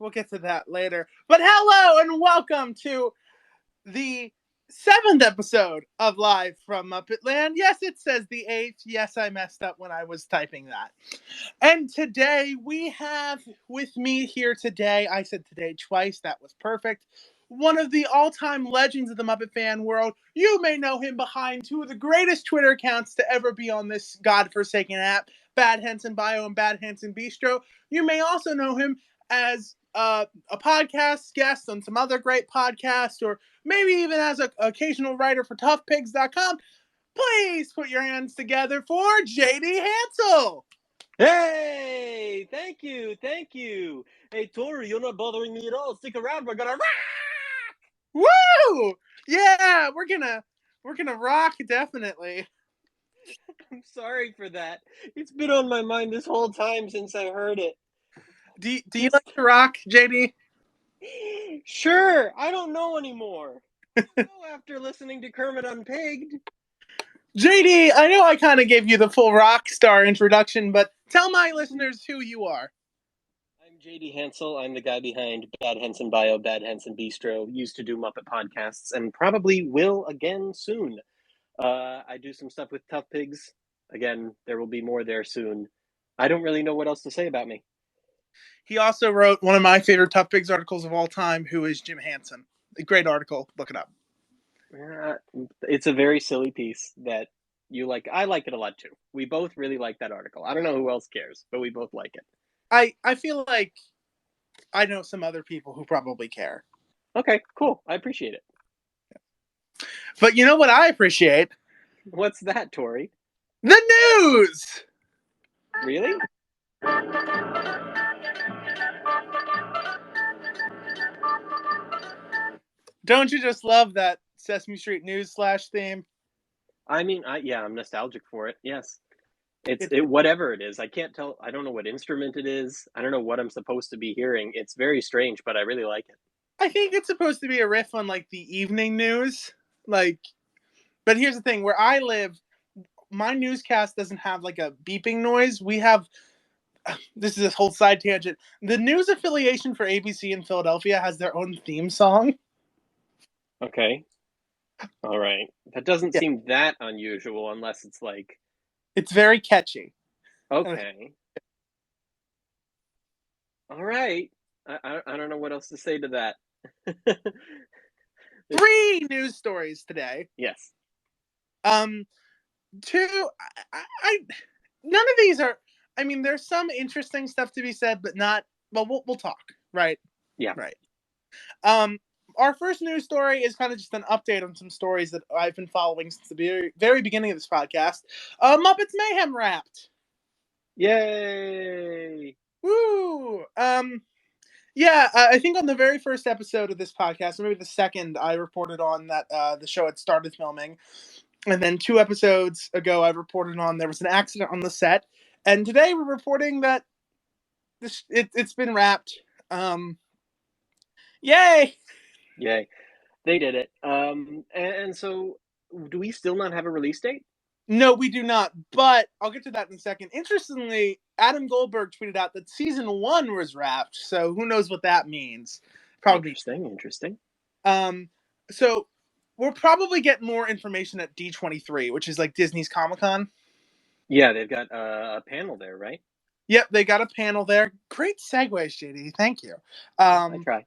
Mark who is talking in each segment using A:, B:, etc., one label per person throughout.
A: We'll get to that later. But hello and welcome to the 7th episode of Live from Muppet Land. Yes, it says the 8th. Yes, I messed up when I was typing that. And today we have with me here today, I said today twice, that was perfect, one of the all-time legends of the Muppet fan world. You may know him behind two of the greatest Twitter accounts to ever be on this godforsaken app, Bad Hansen Bio and Bad Hansen Bistro. You may also know him as a podcast guest on some other great podcasts, or maybe even as an occasional writer for toughpigs.com. Please put your hands together for JD Hansel.
B: Hey, thank you. Hey, Tori, you're not bothering me at all. Stick around, we're gonna rock!
A: Woo! Yeah, we're gonna rock, definitely.
B: I'm sorry for that. It's been on my mind this whole time since I heard it.
A: Do you like to rock, JD?
B: Sure, I don't know anymore. After listening to Kermit Unpigged.
A: JD, I know I kind of gave you the full rock star introduction, but tell my listeners who you are.
B: I'm JD Hansel. I'm the guy behind Bad Hansen Bio, Bad Hansen Bistro. Used to do Muppet podcasts and probably will again soon. I do some stuff with Tough Pigs. Again, there will be more there soon. I don't really know what else to say about me.
A: He also wrote one of my favorite Tough Pigs articles of all time, Who is Jim Hansen? A great article. Look it up.
B: It's a very silly piece that you like. I like it a lot too. We both really like that article. I don't know who else cares, but we both like it.
A: I feel like I know some other people who probably care.
B: Okay, cool. I appreciate it.
A: But you know what I appreciate?
B: What's that, Tori?
A: The news!
B: Really?
A: Don't you just love that Sesame Street News / theme?
B: I mean, I'm nostalgic for it. Yes. It's whatever it is. I can't tell. I don't know what instrument it is. I don't know what I'm supposed to be hearing. It's very strange, but I really like it.
A: I think it's supposed to be a riff on like the evening news. But here's the thing, where I live, my newscast doesn't have like a beeping noise. We have, this is a whole side tangent, the news affiliation for ABC in Philadelphia has their own theme song.
B: Okay. All right. That doesn't seem that unusual unless it's like...
A: It's very catchy.
B: Okay. All right. I don't know what else to say to that.
A: 3 news stories today.
B: Yes.
A: 2, none of these are, I mean, there's some interesting stuff to be said, but not, well, we'll talk, right?
B: Yeah.
A: Right. Our first news story is kind of just an update on some stories that I've been following since the very, very beginning of this podcast. Muppets Mayhem Wrapped.
B: Yay!
A: Woo! I think on the very first episode of this podcast, or maybe the second, I reported on that the show had started filming. And then 2 episodes ago, I reported on there was an accident on the set. And today we're reporting that it's been wrapped. Yay!
B: Yay. They did it. And so, do we still not have a release date?
A: No, we do not. But I'll get to that in a second. Interestingly, Adam Goldberg tweeted out that season 1 was wrapped. So who knows what that means? Probably
B: Interesting.
A: So we'll probably get more information at D23, which is like Disney's Comic-Con.
B: Yeah, they've got a panel there, right?
A: Yep, they got a panel there. Great segues, JD. Thank you.
B: I try.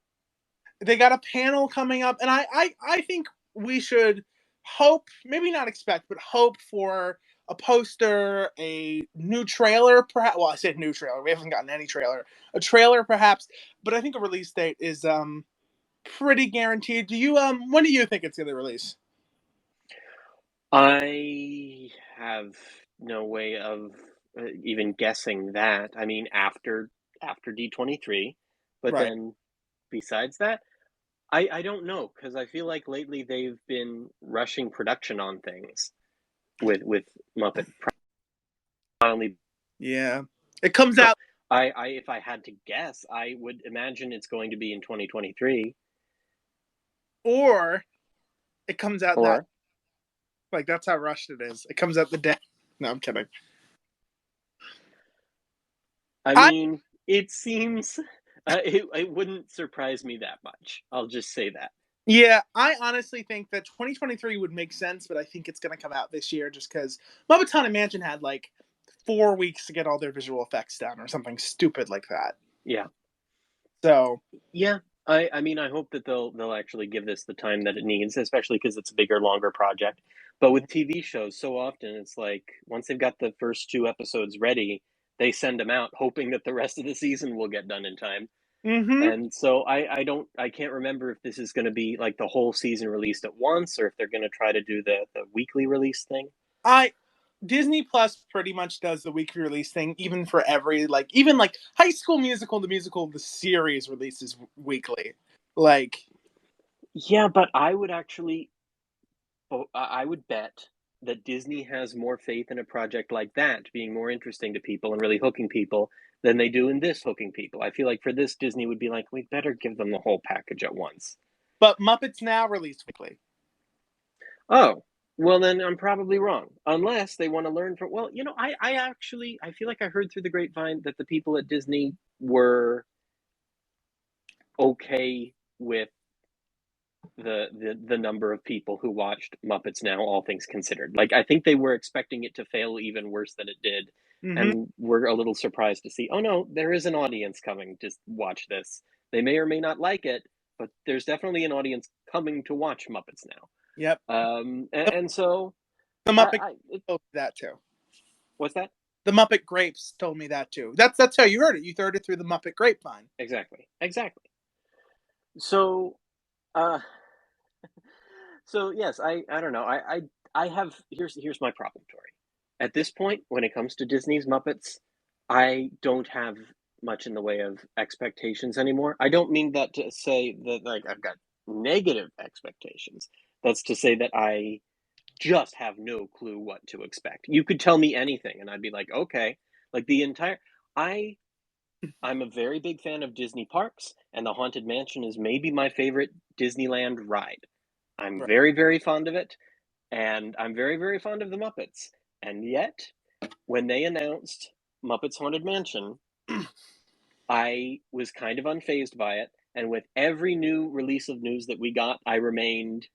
A: They got a panel coming up, and I think we should hope, maybe not expect, but hope for a poster, a new trailer, perhaps. Well, I said new trailer. We haven't gotten any trailer. A trailer, perhaps, but I think a release date is pretty guaranteed. When do you think it's going to release?
B: I have no way of even guessing that. I mean, after D23, but
A: Right.
B: then besides that, I don't know, because I feel like lately they've been rushing production on things with Muppet.
A: Yeah, it comes out.
B: If I had to guess, I would imagine it's going to be in 2023,
A: Or it comes out
B: or
A: that's how rushed it is. It comes out the day. No, I'm kidding.
B: I mean, it seems It wouldn't surprise me that much. I'll just say that.
A: Yeah, I honestly think that 2023 would make sense, but I think it's going to come out this year just because Muppets Haunted Mansion had like 4 weeks to get all their visual effects done or something stupid like that.
B: Yeah.
A: So
B: Yeah. I mean, I hope that they'll actually give this the time that it needs, especially because it's a bigger, longer project. But with TV shows, so often it's like once they've got the first two episodes ready, they send them out hoping that the rest of the season will get done in time.
A: hmm
B: And so I can't remember if this is going to be like the whole season released at once or if they're going to try to do the weekly release thing.
A: I Disney Plus pretty much does the weekly release thing, even for every like even like High School Musical, the musical, the series releases weekly. Like,
B: Yeah, but I would bet that Disney has more faith in a project like that being more interesting to people and really hooking people than they do in this hooking people. I feel like for this, Disney would be like, we better give them the whole package at once.
A: but Muppets Now release weekly.
B: Oh, well, then I'm probably wrong. Unless they want to learn from, well, I feel like I heard through the grapevine that the people at Disney were okay with the number of people who watched Muppets Now, all things considered. Like I think they were expecting it to fail even worse than it did,
A: hmm
B: and we're a little surprised to see. Oh no, there is an audience coming to watch this. They may or may not like it, but there's definitely an audience coming to watch Muppets Now.
A: Yep.
B: And,
A: The,
B: and so,
A: the
B: I,
A: Muppet
B: I it,
A: told me that too.
B: what's that?
A: The Muppet Grapes told me that too. That's how you heard it. You heard it through the Muppet Grapevine.
B: Exactly. So, uh, so yes, I don't know. I have here's my problem, Tori. At this point, when it comes to Disney's Muppets, I don't have much in the way of expectations anymore. I don't mean that to say that like I've got negative expectations. That's to say that I just have no clue what to expect. You could tell me anything and I'd be like, okay. Like the entire I I'm a very big fan of Disney parks, and the Haunted Mansion is maybe my favorite Disneyland ride. I'm
A: Right.
B: very, very fond of it, and I'm very, very fond of the Muppets. And yet, when they announced Muppets Haunted Mansion, I was kind of unfazed by it. And with every new release of news that we got, I remained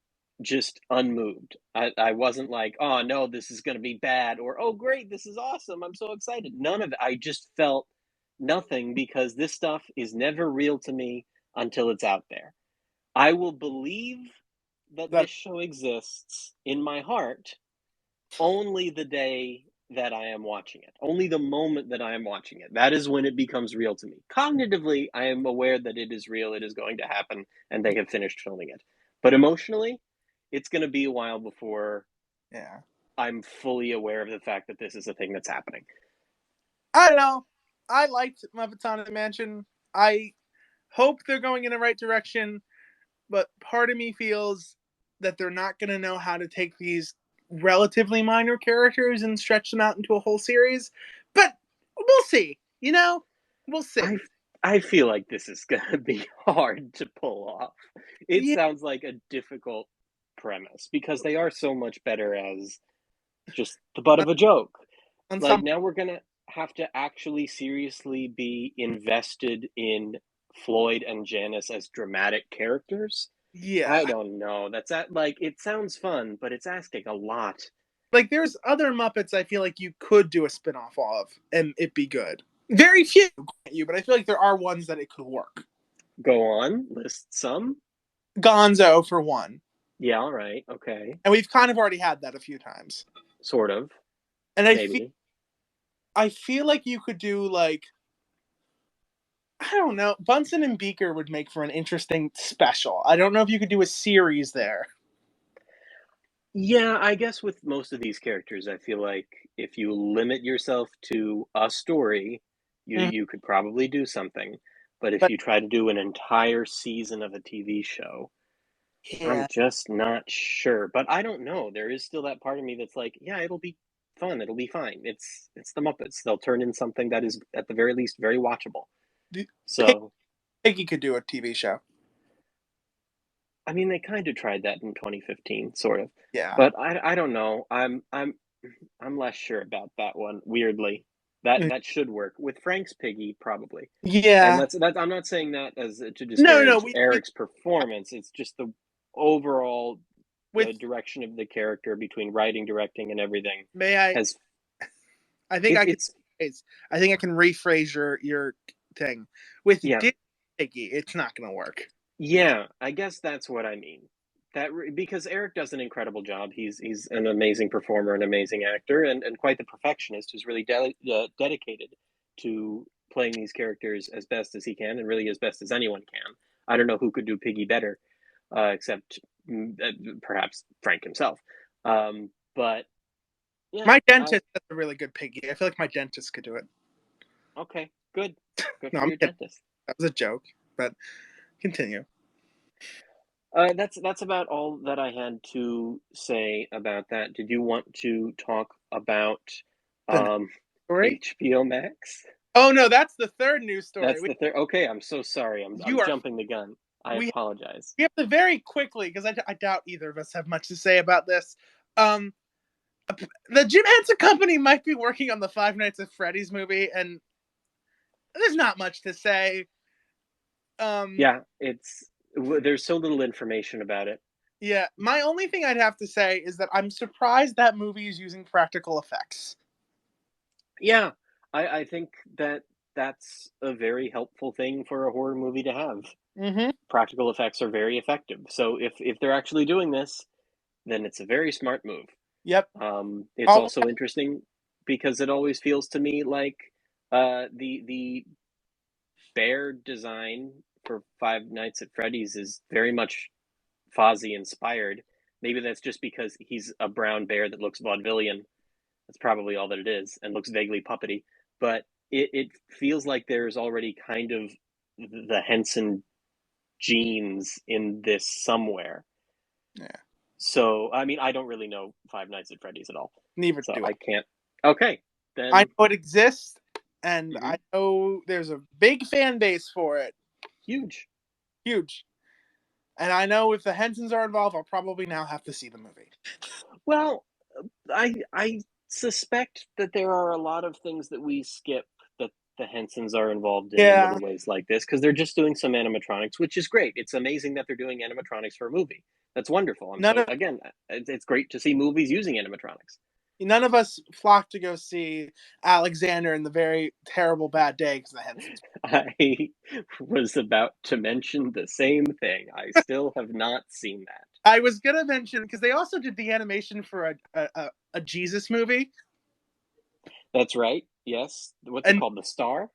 B: just unmoved. I wasn't like, oh no, this is going to be bad, or oh great, this is awesome. I'm so excited. None of it. I just felt nothing because this stuff is never real to me until it's out there. I will believe that
A: That
B: this show exists in my heart only the day that I am watching it, only the moment that I am watching it. That is when it becomes real to me. Cognitively, I am aware that it is real, it is going to happen, and they have finished filming it. But emotionally, it's going to be a while before
A: yeah.
B: I'm fully aware of the fact that this is a thing that's happening.
A: I don't know. I liked Muppets Haunted Mansion. I hope they're going in the right direction, but part of me feels that they're not going to know how to take these relatively minor characters and stretch them out into a whole series. But we'll see. We'll
B: I
A: see.
B: I feel like this is going to be hard to pull off. It
A: Yeah,
B: sounds like a difficult premise because they are so much better as just the butt
A: on,
B: of a joke.
A: on
B: Like
A: some.
B: now we're gonna have to actually seriously be invested in Floyd and Janice as dramatic characters. I
A: Yeah,
B: don't know. Like it sounds fun, but it's asking a lot.
A: like there's other Muppets I feel like you could do a spin-off of and it be good. Very few, but I feel like there are ones that it could work.
B: Go on, list some.
A: Gonzo for one,
B: Yeah, all right, okay,
A: and we've kind of already had that a few times.
B: sort of,
A: And
B: maybe.
A: I feel like you could do like I don't know. Bunsen and Beaker would make for an interesting special. I don't know if you could do a series there.
B: Yeah, I guess with most of these characters, I feel like if you limit yourself to a story,
A: Mhm.
B: you could probably do something. But if
A: But
B: you try to do an entire season of a TV show, I'm
A: yeah,
B: just not sure. But I don't know. There is still that part of me that's like, yeah, it'll be fun. It'll be fine. It's the Muppets. They'll turn in something that is at the very least very watchable. So,
A: Piggy could do a TV show.
B: I mean, they kind of tried that in 2015, sort of.
A: Yeah.
B: But I don't know. I'm less sure about that one, weirdly. That should work. With Frank's Piggy, probably. And
A: Yeah.
B: that's I'm not saying that as to
A: No.
B: disparage Eric's performance. It's just the overall
A: With
B: direction of the character between writing, directing, and everything
A: may I?
B: has
A: I think I can.
B: it's
A: I think I can rephrase your thing. With
B: yeah.
A: Piggy, it's not going to work.
B: Yeah, I guess that's what I mean. Because Eric does an incredible job. He's an amazing performer, an amazing actor, and quite the perfectionist who's really dedicated to playing these characters as best as he can, and really as best as anyone can. I don't know who could do Piggy better, except perhaps Frank himself. But yeah,
A: My dentist does a really good Piggy. I feel like my dentist could do it.
B: okay, good
A: No,
B: for
A: I'm
B: your
A: kidding.
B: dentist.
A: That was a joke, but continue.
B: That's about all that I had to say about that. Did you want to talk about
A: The next
B: um,
A: story?
B: HBO Max?
A: Oh no, that's the third news story.
B: That's the third. Okay, I'm so sorry. I'm
A: You are.
B: jumping the gun. I
A: We
B: apologize.
A: we have to very quickly because I doubt either of us have much to say about this. Um, the Jim Henson Company might be working on the Five Nights at Freddy's movie, and there's not much to say. Um,
B: Yeah, there's so little information about it.
A: yeah, my only thing I'd have to say is that I'm surprised that movie is using practical effects.
B: Yeah, I think that's a very helpful thing for a horror movie to have.
A: Mm-hmm.
B: Practical effects are very effective. So if they're actually doing this, then it's a very smart move.
A: Yep.
B: It's
A: All
B: also interesting because it always feels to me like the bear design for Five Nights at Freddy's is very much Fozzie inspired. Maybe that's just because he's a brown bear that looks vaudevillian. That's probably all that it is, and looks vaguely puppety. But it feels like there's already kind of the Henson genes in this somewhere.
A: yeah.
B: So, I mean, I don't really know Five Nights at Freddy's at all.
A: Neither
B: So
A: do I.
B: I can't. Okay,
A: I
B: then.
A: know it exists, and
B: Mhm.
A: I know there's a big fan base for it.
B: Huge.
A: Huge. And I know if the Hensons are involved, I'll probably now have to see the movie.
B: Well, I suspect that there are a lot of things that we skip that the Hensons are involved in
A: Yeah.
B: little ways like this because they're just doing some animatronics, which is great. It's amazing that they're doing animatronics for a movie. That's wonderful. I'm
A: None
B: so
A: of
B: again, it's great to see movies using animatronics.
A: none of us flocked to go see Alexander in the very terrible bad day because of the Hensons.
B: I was about to mention the same thing. I still have not seen that.
A: I was gonna mention because they also did the animation for a Jesus movie.
B: That's right. Yes. What's it
A: And
B: called? The Star?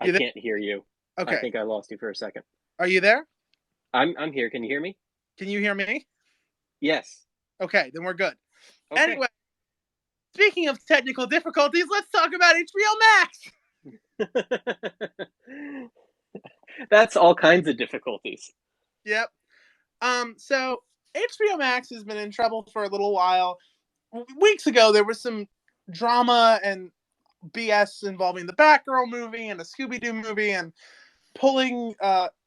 B: I
A: you there?
B: can't hear you. I
A: Okay.
B: think I lost you for a second.
A: Are you there?
B: I'm here. Can you hear me?
A: Can you hear me?
B: Yes.
A: Okay, then we're good.
B: Okay.
A: Anyway, speaking of technical difficulties, let's talk about HBO Max.
B: That's all kinds of difficulties.
A: Yep. So HBO Max has been in trouble for a little while. Weeks ago, there was some drama and BS involving the Batgirl movie and a Scooby Doo movie and pulling.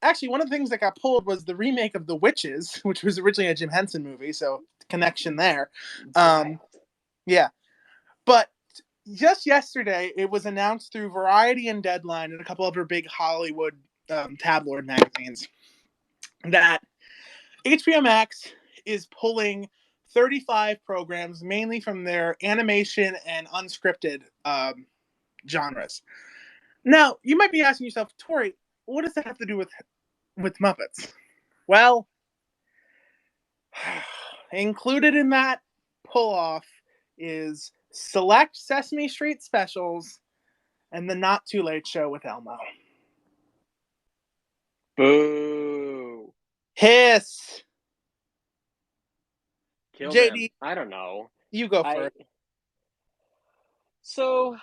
A: Actually, one of the things that got pulled was the remake of The Witches, which was originally a Jim Henson movie. So connection there.
B: Wild.
A: Yeah, but just yesterday, it was announced through Variety and Deadline and a couple other big Hollywood tabloid magazines that HBO Max is pulling 35 programs, mainly from their animation and unscripted genres. Now, you might be asking yourself, Tori, what does that have to do with Muppets? Well, included in that pull off is select Sesame Street specials and the Not Too Late Show with Elmo.
B: Boo.
A: Hiss.
B: Kill them.
A: JD,
B: I don't know.
A: you go
B: I
A: first.
B: so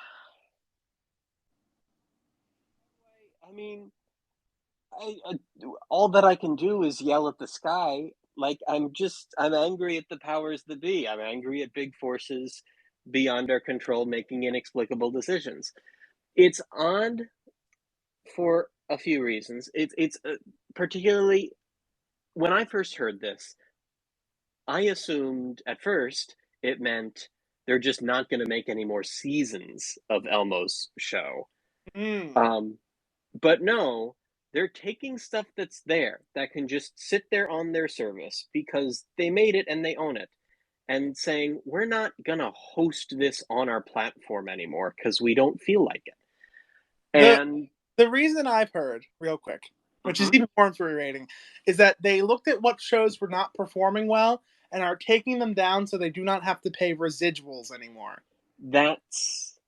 B: I mean, I all that I can do is yell at the sky. Like I'm angry at the powers that be. I'm angry at big forces beyond our control making inexplicable decisions. It's odd for a few reasons. It's particularly when I first heard this, I assumed at first it meant they're just not going to make any more seasons of Elmo's show.
A: Mm.
B: But no, they're taking stuff that's there that can just sit there on their service because they made it and they own it, and saying, we're not going to host this on our platform anymore because we don't feel like it.
A: The
B: And
A: the reason I've heard, real quick, which is
B: Mhm.
A: even more infuriating, is that they looked at what shows were not performing well and are taking them down so they do not have to pay residuals anymore.
B: That's,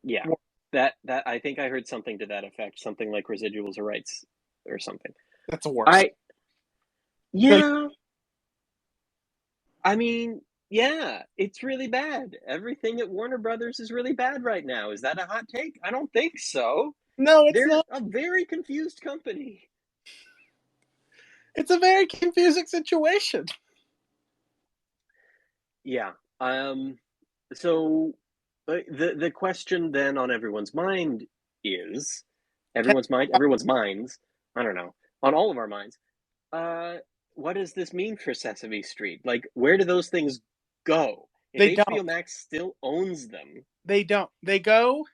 B: yeah, that I think I heard something to that effect, something like residuals or rights or something.
A: That's the worst.
B: I,
A: No,
B: yeah, I mean, yeah, it's really bad. Everything at Warner Brothers is really bad right now. Is that a hot take? I don't think so.
A: no, it's
B: They're
A: not.
B: a very confused company.
A: It's a very confusing situation.
B: Yeah. So the question then on everyone's mind is everyone's minds, I don't know, on all of our minds. Uh what does this mean for Sesame Street? Like, where do those things go? If
A: They don't.
B: HBO Max still owns them,
A: They don't. They go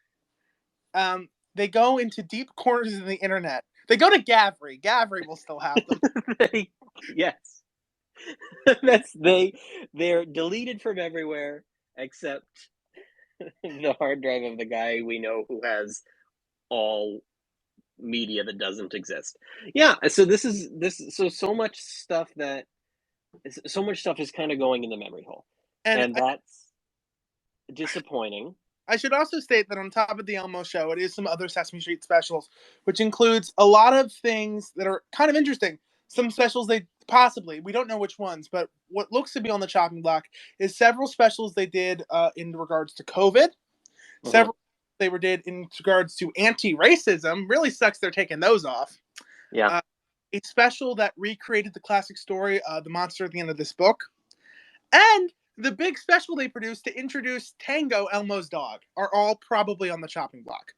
A: into deep corners of the internet. They go to Gavri. Gavri will still have them.
B: they, yes. They're deleted from everywhere except the hard drive of the guy we know who has all media that doesn't exist. Yeah, so so much stuff that so much stuff is kind of going in the memory hole,
A: And
B: and that's disappointing.
A: I should also state that on top of the Elmo show, it is some other Sesame Street specials, which includes a lot of things that are kind of interesting. Some specials we don't know which ones, but what looks to be on the chopping block is several specials they did in regards to COVID,
B: Mhm.
A: several they were did in regards to anti-racism. Really sucks they're taking those off.
B: Yeah.
A: Uh, a special that recreated the classic story, the monster at the end of this book, and the big special they produced to introduce Tango, Elmo's dog, are all probably on the chopping block.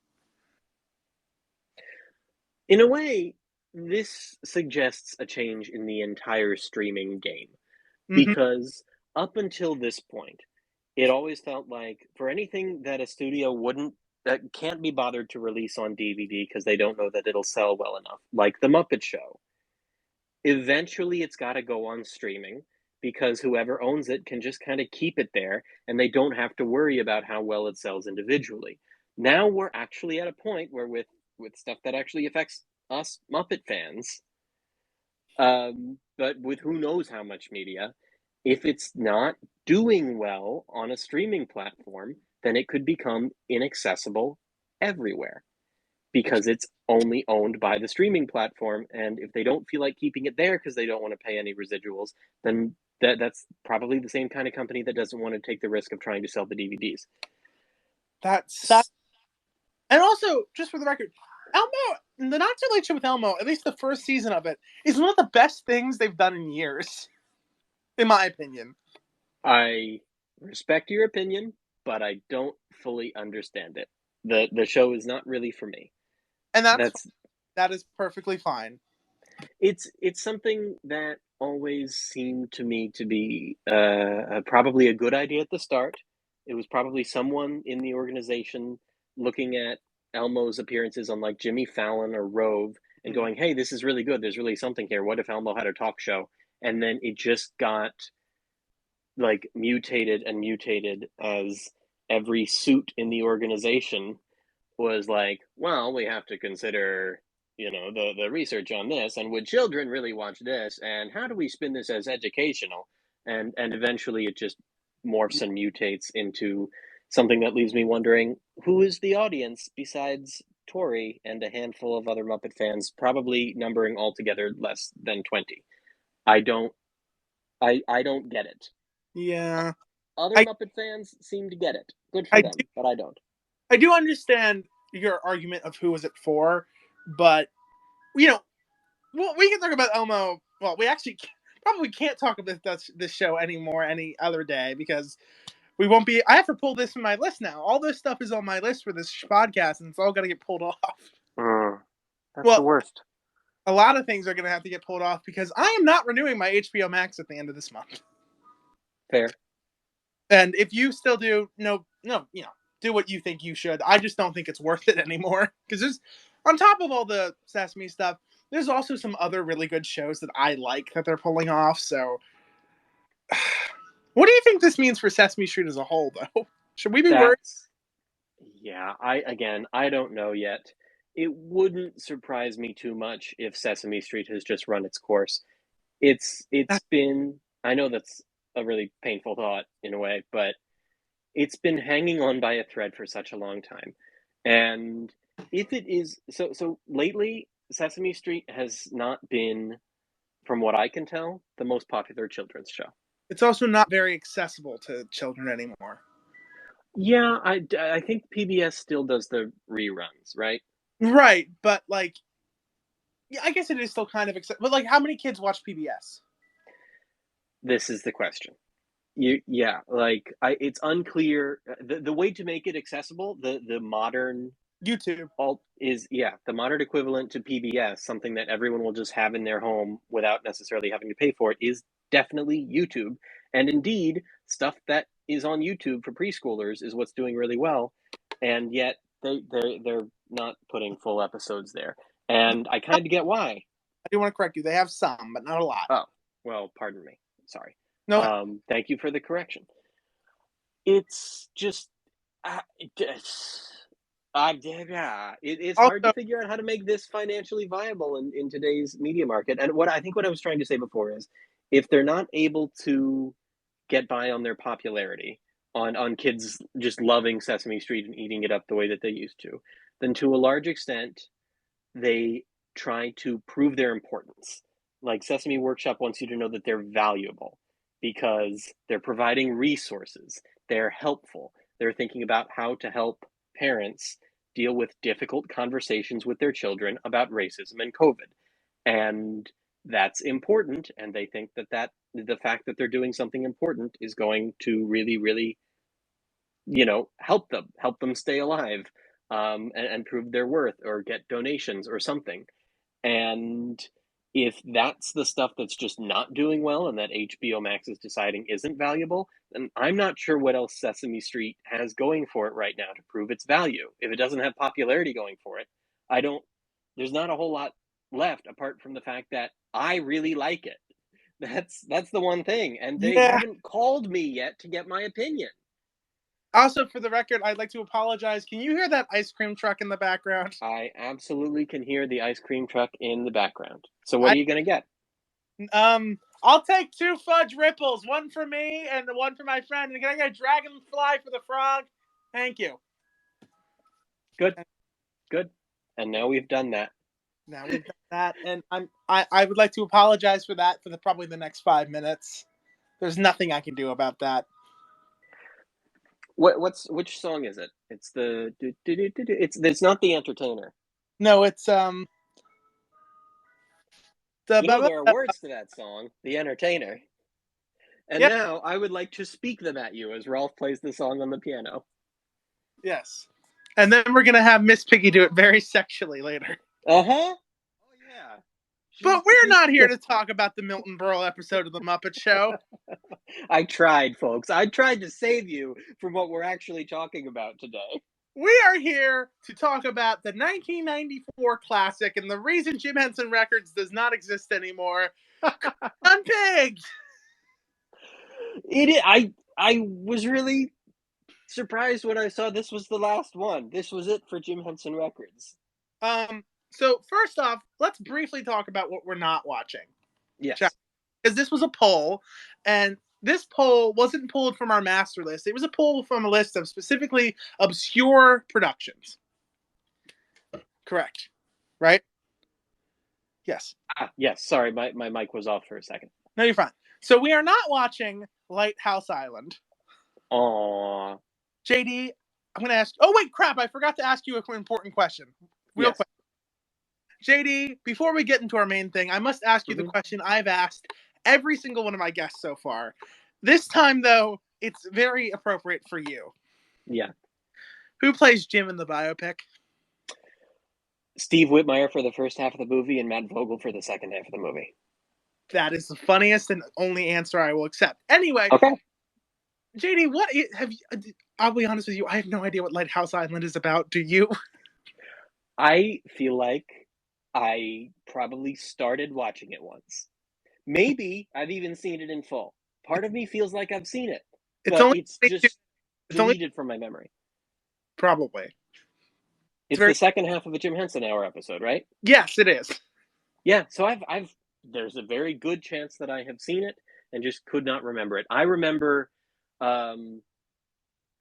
B: In a way, this suggests a change in the entire streaming game,
A: Mm-hmm.
B: because up until this point, it always felt like for anything that a studio wouldn't that can't be bothered to release on DVD because they don't know that it'll sell well enough, like the Muppet Show, eventually it's got to go on streaming because whoever owns it can just kind of keep it there and they don't have to worry about how well it sells individually. Now we're actually at a point where with stuff that actually affects us Muppet fans, but with who knows how much media, if it's not doing well on a streaming platform, then it could become inaccessible everywhere
A: Which
B: because it's only owned by the streaming platform. And if they don't feel like keeping it there because they don't want to pay any residuals, then that's probably the same kind of company that doesn't want to take the risk of trying to sell the DVDs.
A: that sucks. And also, just for the record, Elmo, the Not So Late Show with Elmo, at least the first season of it, is one of the best things they've done in years, in my opinion.
B: I respect your opinion, but I don't fully understand it. The show is not really for me.
A: And
B: That's
A: that is perfectly fine.
B: it's something that always seemed to me to be probably a good idea at the start. It was probably someone in the organization looking at Elmo's appearances on like Jimmy Fallon or Rove and
A: Mm.
B: going, "Hey, this is really good. There's really something here. What if Elmo had a talk show?" And then it just got like mutated and mutated as every suit in the organization was like, well, we have to consider, the research on this, and would children really watch this, and how do we spin this as educational? And eventually it just morphs and mutates into something that leaves me wondering, who is the audience besides Tori and a handful of other Muppet fans, probably numbering altogether less than 20. I don't get it.
A: Yeah.
B: Other
A: I,
B: Muppet fans seem to get it. Good for
A: I do
B: them, but I don't.
A: I do understand your argument of who was it for, but you know, well, we can talk about Elmo. Well, we actually probably can't talk about this show anymore any other day because we won't be. I have to pull this from my list now. All this stuff is on my list for this podcast, and it's all got to get pulled off.
B: Mm, that's the
A: Well,
B: worst.
A: A lot of things are going to have to get pulled off because I am not renewing my HBO Max at the end of this month.
B: Fair.
A: And if you still do, no, do what you think you should. I just don't think it's worth it anymore. Because there's, on top of all the Sesame stuff, there's also some other really good shows that I like that they're pulling off. So, what do you think this means for Sesame Street as a whole, though? Should we be worried?
B: Yeah, I don't know yet. It wouldn't surprise me too much if Sesame Street has just run its course. It's been, I know that's a really painful thought in a way, but it's been hanging on by a thread for such a long time. And if it is so lately, Sesame Street has not been, from what I can tell, the most popular children's show.
A: It's also not very accessible to children anymore.
B: Yeah, I think PBS still does the reruns, right?
A: Right, but like, yeah, I guess it is still kind of accessible. But like, how many kids watch PBS?
B: This is the question. It's unclear. The way to make it accessible, the modern
A: YouTube
B: the modern equivalent to PBS, something that everyone will just have in their home without necessarily having to pay for it, is definitely YouTube. And indeed, stuff that is on YouTube for preschoolers is what's doing really well, and yet they're not putting full episodes there. And I kind of get why.
A: I do want to correct you. They have some, but not a lot.
B: Oh, well, pardon me. Sorry.
A: No.
B: Thank you for the correction. It's just, it's hard to figure out how to make this financially viable in today's media market. And what I was trying to say before is, if they're not able to get by on their popularity, on kids just loving Sesame Street and eating it up the way that they used to, then to a large extent, they try to prove their importance. Like Sesame Workshop wants you to know that they're valuable because they're providing resources, they're helpful, they're thinking about how to help parents deal with difficult conversations with their children about racism and COVID. And that's important. And they think that the fact that they're doing something important is going to really, really, help them stay alive, and prove their worth or get donations or something. And if that's the stuff that's just not doing well and that HBO Max is deciding isn't valuable, then I'm not sure what else Sesame Street has going for it right now to prove its value. If it doesn't have popularity going for it, there's not a whole lot left apart from the fact that I really like it. That's the one thing. And they haven't called me yet to get my opinion.
A: Also, for the record, I'd like to apologize. Can you hear that ice cream truck in the background?
B: I absolutely can hear the ice cream truck in the background. So what are you going to get?
A: I'll take 2 fudge ripples, one for me and the one for my friend. And can I get a dragonfly for the frog? Thank you.
B: Good. And now we've done that.
A: And I would like to apologize for that for probably the next 5 minutes. There's nothing I can do about that.
B: Which song is it? It's the it's not The Entertainer.
A: No, it's
B: there are words to that song, The Entertainer. And now I would like to speak them at you as Ralph plays the song on the piano.
A: Yes. And then we're gonna have Miss Piggy do it very sexually later.
B: Uh-huh. Oh yeah.
A: But we're not here to talk about the Milton Berle episode of The Muppet Show.
B: I tried, folks. I tried to save you from what we're actually talking about today.
A: We are here to talk about the 1994 classic and the reason Jim Henson Records does not exist anymore. Unpigged!
B: I was really surprised when I saw this was the last one. This was it for Jim Henson Records.
A: So first off, let's briefly talk about what we're not watching.
B: Yes.
A: Because this was a poll, and this poll wasn't pulled from our master list. It was a poll from a list of specifically obscure productions. Correct. Right? Yes.
B: Yes. Sorry, my mic was off for a second.
A: No, you're fine. So we are not watching Lighthouse Island.
B: Aww.
A: JD, I'm going to ask... Oh, wait, crap. I forgot to ask you an important question. Real quick. JD, before we get into our main thing, I must ask you the question I've asked every single one of my guests so far. This time, though, it's very appropriate for you.
B: Yeah.
A: Who plays Jim in the biopic?
B: Steve Whitmire for the first half of the movie and Matt Vogel for the second half of the movie.
A: That is the funniest and only answer I will accept. Anyway,
B: Okay.
A: JD, have you? I'll be honest with you. I have no idea what Lighthouse Island is about. Do you?
B: I feel like I probably started watching it once. Maybe I've even seen it in full. Part of me feels like I've seen it,
A: It's
B: but
A: only
B: it's just
A: it's only
B: deleted from my memory.
A: probably. It's
B: It's
A: very
B: the second half of a Jim Henson Hour episode, right?
A: yes, it is.
B: Yeah, so there's a very good chance that I have seen it and just could not remember it. I remember, um,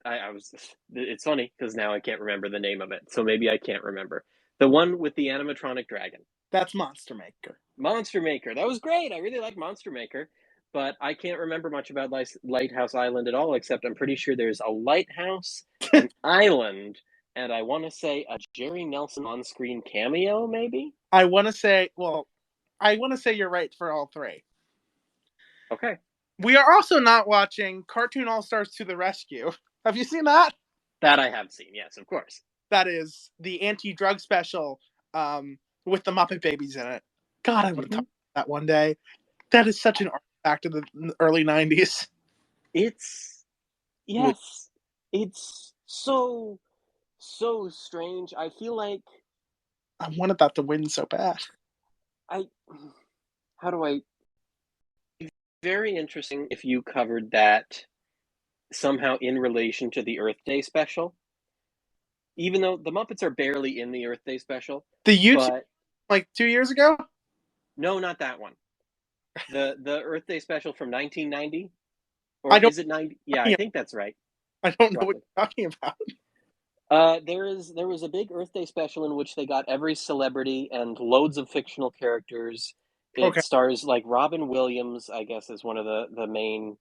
B: it's funny because now I can't remember the name of it, so maybe I can't remember. The one with the animatronic dragon.
A: That's Monster Maker.
B: Monster Maker. That was great. I really like Monster Maker, but I can't remember much about Lighthouse Island at all, except I'm pretty sure there's a lighthouse, an island, and I want to say a Jerry Nelson on-screen cameo, maybe?
A: I want to say you're right for all three.
B: Okay.
A: We are also not watching Cartoon All-Stars to the Rescue. Have you seen that?
B: That I have seen, yes, of course.
A: That is the anti-drug special with the Muppet Babies in it. God, I would have talked about that one day. That is such an artifact of the early 90s.
B: Yes, it's so strange. I feel like
A: I wanted that to win so bad.
B: how do I, very interesting if you covered that somehow in relation to the Earth Day special. Even though the Muppets are barely in the Earth Day special.
A: The YouTube,
B: but
A: like 2 years ago?
B: No, not that one. The Earth Day special from 1990?
A: I
B: Or
A: don't,
B: is it 90? Yeah, I think that's right.
A: I don't know what
B: Roughly.
A: you're talking about.
B: There was a big Earth Day special in which they got every celebrity and loads of fictional characters. It
A: Okay.
B: stars like Robin Williams, I guess, is one of the main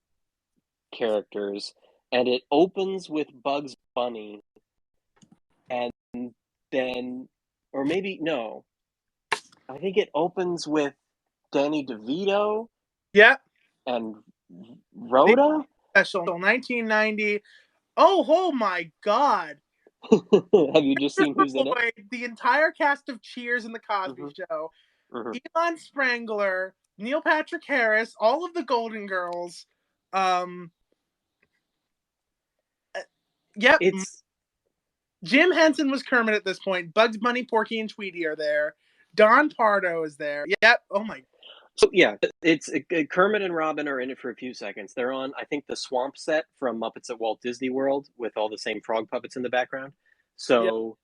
B: characters, and it opens with Bugs Bunny, and then, or maybe no, I think it opens with Danny DeVito.
A: Yeah.
B: And Rhoda.
A: Special 1990. Oh my God.
B: Have you just seen who's in it?
A: The entire cast of Cheers and The Cosby Show, Elon Sprangler, Neil Patrick Harris, all of the Golden Girls. Yep. Jim Henson was Kermit at this point. Bugs Bunny, Porky, and Tweety are there. Don Pardo is there. Yep. Oh my.
B: So yeah, it's Kermit and Robin are in it for a few seconds. They're on, I think, the swamp set from Muppets at Walt Disney World with all the same frog puppets in the background. So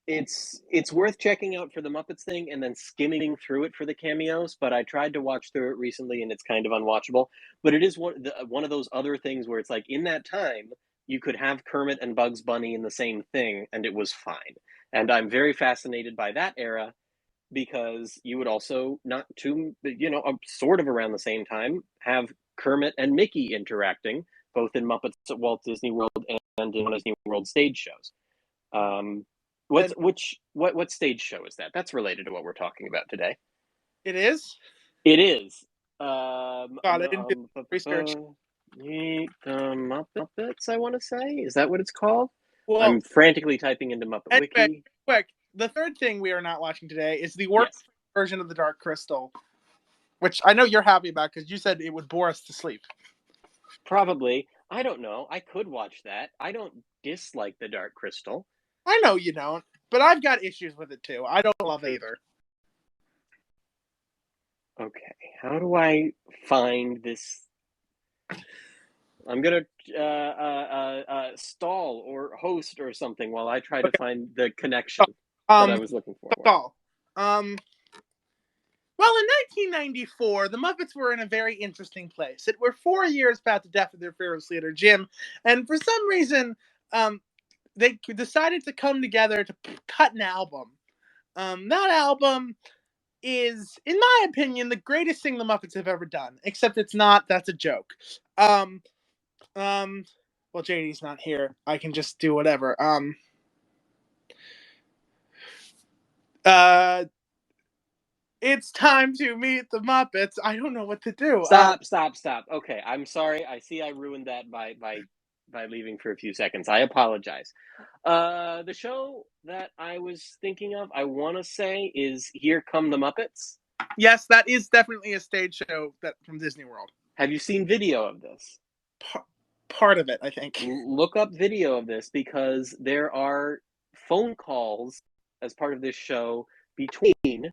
B: it's worth checking out for the Muppets thing and then skimming through it for the cameos. But I tried to watch through it recently and it's kind of unwatchable. But it is one of those other things where it's like in that time you could have Kermit and Bugs Bunny in the same thing and it was fine. And I'm very fascinated by that era because you would also not too, sort of around the same time have Kermit and Mickey interacting both in Muppets at Walt Disney World and in Disney World stage shows. What stage show is that? That's related to what we're talking about today.
A: It is?
B: It is.
A: God, I didn't do research.
B: The Muppets, I want to say. Is that what it's called?
A: Well,
B: I'm frantically typing into Muppet Wiki.
A: Quick, the third thing we are not watching today is the warped version of the Dark Crystal, which I know you're happy about because you said it would bore us to sleep.
B: Probably. I don't know. I could watch that. I don't dislike the Dark Crystal.
A: I know you don't, but I've got issues with it too. I don't love it either.
B: Okay, how do I find this? I'm gonna stall or host or something while I try to find the connection that I was looking for.
A: Stall. Well, in 1994, the Muppets were in a very interesting place. It were 4 years past the death of their fearless leader, Jim, and for some reason, they decided to come together to cut an album. That album is, in my opinion, the greatest thing the Muppets have ever done. Except it's not. That's a joke. Well, JD's not here. I can just do whatever. It's time to meet the Muppets. I don't know what to do.
B: Stop. Okay, I'm sorry. I see I ruined that by by leaving for a few seconds. I apologize. The show that I was thinking of, I want to say, is Here Come the Muppets.
A: Yes, that is definitely a stage show from Disney World.
B: Have you seen video of this?
A: Part of it, I think.
B: Look up video of this, because there are phone calls as part of this show between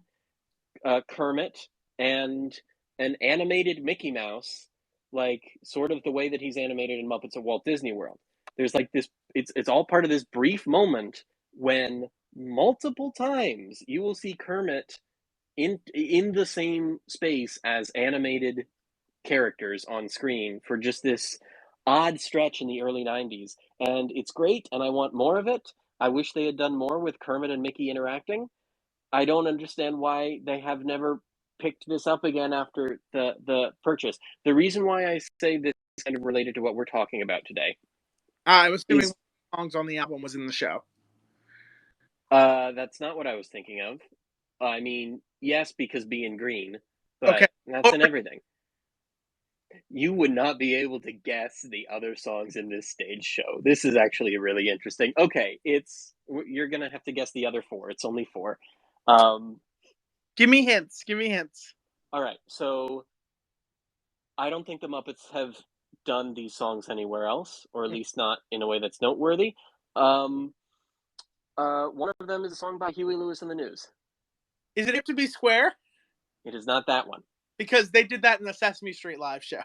B: Kermit and an animated Mickey Mouse, like sort of the way that he's animated in Muppets at Walt Disney World. There's like this, it's all part of this brief moment when multiple times you will see Kermit in the same space as animated characters on screen for just this odd stretch in the early 90s. And it's great, and I want more of it. I wish they had done more with Kermit and Mickey interacting. I don't understand why they have never picked this up again after the purchase. The reason why I say this is kind of related to what we're talking about today.
A: I was doing songs on the album was in the show.
B: That's not what I was thinking of. I mean, yes, because being green, but
A: okay.
B: that's in everything. You would not be able to guess the other songs in this stage show. This is actually really interesting. Okay, you're gonna have to guess the other 4. It's only 4.
A: Give me hints.
B: All right, so I don't think the Muppets have done these songs anywhere else, or at least not in a way that's noteworthy. One of them is a song by Huey Lewis and the News.
A: Is it Have to Be Square?
B: It is not that one.
A: Because they did that in the Sesame Street live show.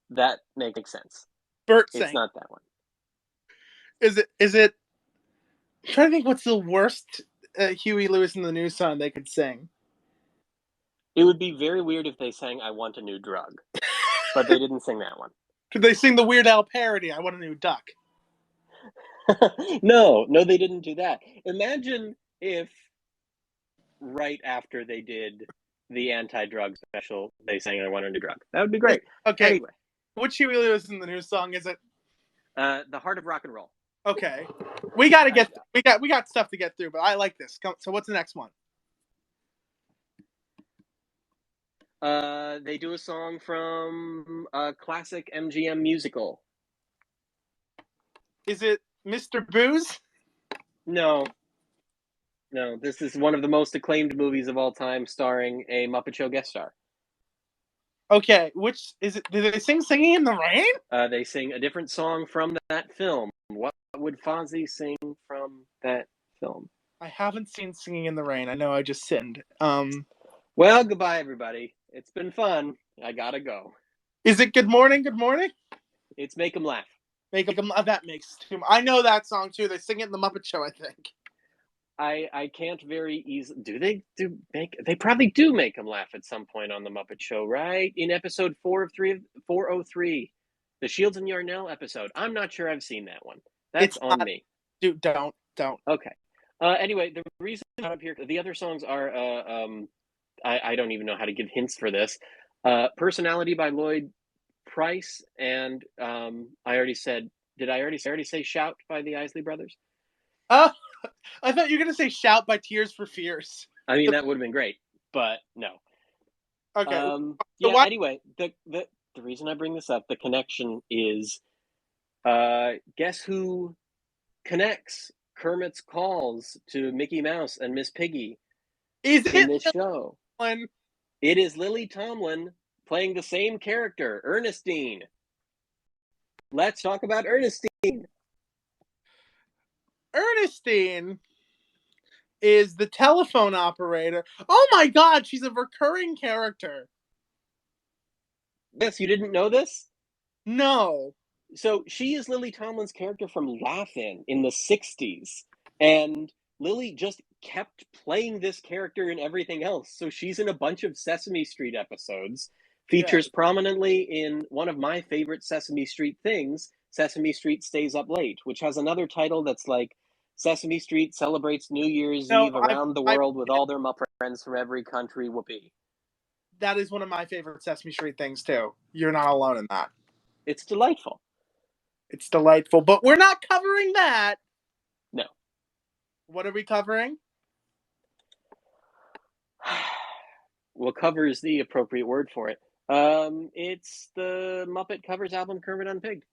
B: That makes sense.
A: Bert sang.
B: It's not that one.
A: Is it? I'm trying to think what's the worst Huey Lewis and the News song they could sing.
B: It would be very weird if they sang I Want a New Drug. But they didn't sing that one.
A: Could they sing the Weird Al parody, I Want a New Duck?
B: No, they didn't do that. Imagine if right after they did the anti-drug special, they sang I Want a New Drug. That would be great.
A: Okay.
B: Anyway.
A: Which Huey Lewis in the News song is it?
B: The Heart of Rock and Roll.
A: Okay. We got stuff to get through, but I like this. So what's the next one?
B: They do a song from a classic MGM musical.
A: Is it Mr. Booze?
B: No, this is one of the most acclaimed movies of all time, starring a Muppet Show guest star.
A: Okay, which is it? Do they sing Singing in the Rain?
B: They sing a different song from that film. What would Fonzie sing from that film?
A: I haven't seen Singing in the Rain. I know I just sinned.
B: Well, goodbye, everybody. It's been fun. I gotta go.
A: Is it Good Morning, Good Morning?
B: It's Make 'Em Laugh.
A: Make 'Em Laugh. That makes too much. I know that song too. They sing it in the Muppet Show, I think.
B: I can't very easily. They probably do make them laugh at some point on the Muppet Show, right? In episode 403, the Shields and Yarnell episode. I'm not sure I've seen that one. That's on me.
A: Dude, don't.
B: Okay. Anyway, the reason I'm up here, the other songs are, I don't even know how to give hints for this. Personality by Lloyd Price, and I already said, did I already say Shout by the Isley Brothers?
A: I thought you were going to say Shout by Tears for Fears.
B: I mean, that would have been great, but no.
A: Okay.
B: Anyway, the reason I bring this up, the connection is, guess who connects Kermit's calls to Mickey Mouse and Miss Piggy in this show? It is Lily Tomlin playing the same character, Ernestine. Let's talk about Ernestine.
A: Ernestine is the telephone operator. Oh my God, she's a recurring character.
B: Yes, you didn't know this?
A: No.
B: So she is Lily Tomlin's character from Laugh-In in the 60s. And Lily just kept playing this character in everything else. So she's in a bunch of Sesame Street episodes, features prominently in one of my favorite Sesame Street things, Sesame Street Stays Up Late, which has another title that's like Sesame Street celebrates New Year's Eve around the world with all their Muppet friends from every country. Whoopee.
A: That is one of my favorite Sesame Street things, too. You're not alone in that.
B: It's delightful.
A: It's delightful, but we're not covering that.
B: No.
A: What are we covering?
B: Well, cover is the appropriate word for it. It's the Muppet Covers album, Kermit Unpigged.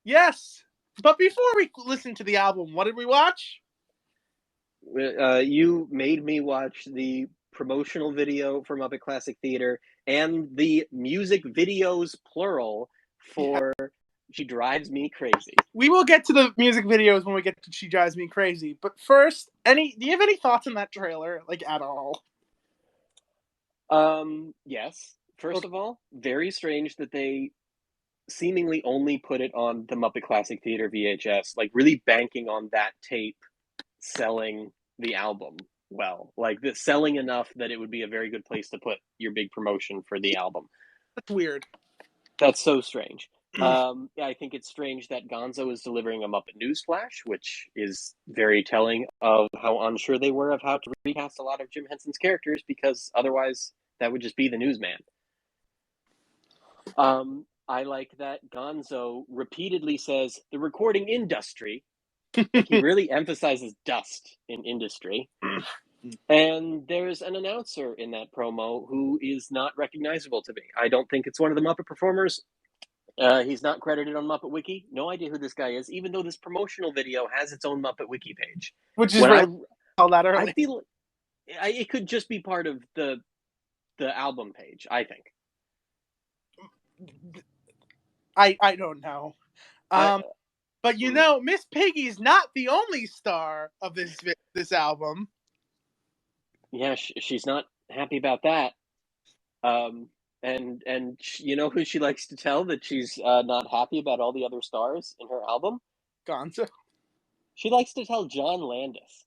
A: Yes. But before we listen to the album, what did we watch?
B: You made me watch the promotional video for Muppet Classic Theater and the music videos, plural, for She Drives Me Crazy.
A: We will get to the music videos when we get to She Drives Me Crazy. But first, do you have any thoughts on that trailer, like, at all?
B: Yes. First of all, very strange that they seemingly only put it on the Muppet Classic Theater VHS, like really banking on that tape selling the album well, like the selling enough that it would be a very good place to put your big promotion for the album.
A: That's weird.
B: That's so strange. I think it's strange that Gonzo is delivering a Muppet Newsflash, which is very telling of how unsure they were of how to recast a lot of Jim Henson's characters, because otherwise that would just be the newsman. I like that Gonzo repeatedly says the recording industry. Like, he really emphasizes dust in industry. And there's an announcer in that promo who is not recognizable to me. I don't think it's one of the Muppet performers. He's not credited on Muppet Wiki. No idea who this guy is, even though this promotional video has its own Muppet Wiki page.
A: Which is really all that early.
B: I feel it could just be part of the album page, I think.
A: I don't know. But you know, Miss Piggy's not the only star of this album.
B: Yeah, she's not happy about that. And you know who she likes to tell that she's not happy about all the other stars in her album?
A: Gonzo.
B: She likes to tell John Landis.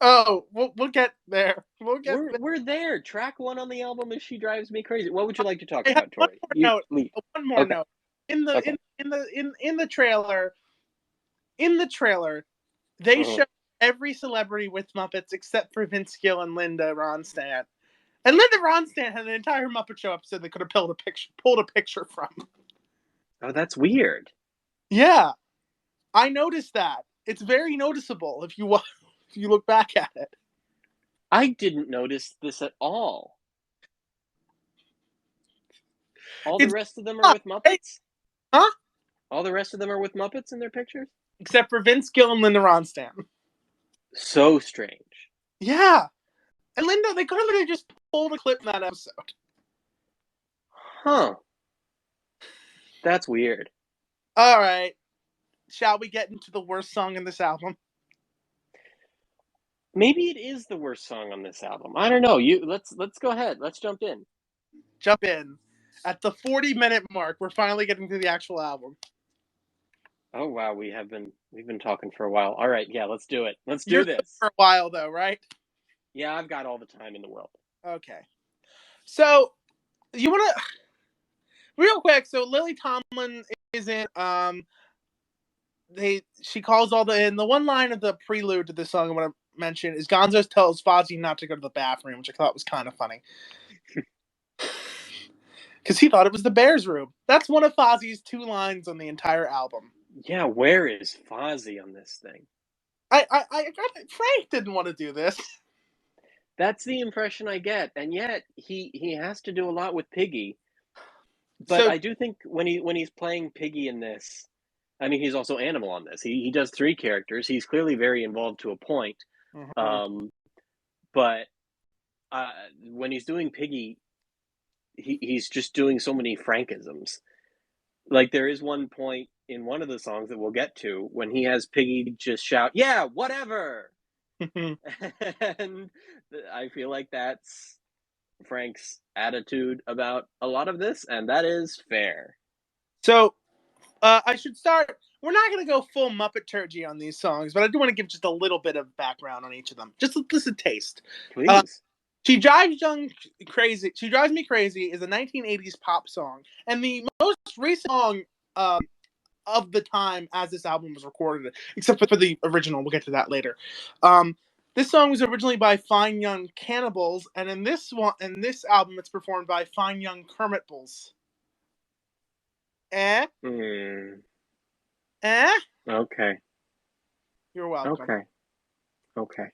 A: Oh, we'll get there. We're
B: there. Track 1 on the album is She Drives Me Crazy. What would you like to talk about, Tori?
A: One more note. In the trailer, they show every celebrity with Muppets except for Vince Gill and Linda Ronstadt. And Linda Ronstadt had an entire Muppet Show episode they could have pulled a picture from.
B: Oh, that's weird.
A: Yeah, I noticed that. It's very noticeable if you look back at it.
B: I didn't notice this at all. The rest of them are with Muppets?
A: Huh?
B: All the rest of them are with Muppets in their pictures?
A: Except for Vince Gill and Linda Ronstadt.
B: So strange.
A: Yeah. And Linda, they could have literally just pulled a clip in that episode.
B: Huh. That's weird.
A: All right. Shall we get into the worst song in this album?
B: Maybe it is the worst song on this album. I don't know. Let's go ahead. Let's jump in.
A: Jump in. At the 40-minute mark, we're finally getting to the actual album.
B: Oh wow, we've been talking for a while. All right, yeah, let's do it. Let's do this.
A: For a while though, right?
B: Yeah, I've got all the time in the world.
A: Okay. So, you want to real quick, so Lily Tomlin is in she calls in the one line of the prelude to this song I want to mention is Gonzo tells Fozzie not to go to the bathroom, which I thought was kind of funny. Because he thought it was the Bears room. That's one of Fozzie's 2 lines on the entire album.
B: Yeah, where is Fozzie on this thing?
A: Frank didn't want to do this.
B: That's the impression I get, and yet he has to do a lot with Piggy. But I do think when he's playing Piggy in this, I mean, he's also Animal on this. He does 3 characters. He's clearly very involved to a point. Mm-hmm. But when he's doing Piggy, he's just doing so many Frankisms. Like, there is one point in one of the songs that we'll get to when he has Piggy just shout, "Yeah, whatever!" And I feel like that's Frank's attitude about a lot of this, and that is fair.
A: So, I should start. We're not going to go full muppeturgy on these songs, but I do want to give just a little bit of background on each of them. Just a taste.
B: Please.
A: She Drives Me Crazy is a 1980s pop song, and the most recent song of the time as this album was recorded, except for the original. We'll get to that later. This song was originally by Fine Young Cannibals, and in this album, it's performed by Fine Young Kermit Bulls. Eh?
B: Okay.
A: You're welcome.
B: Okay.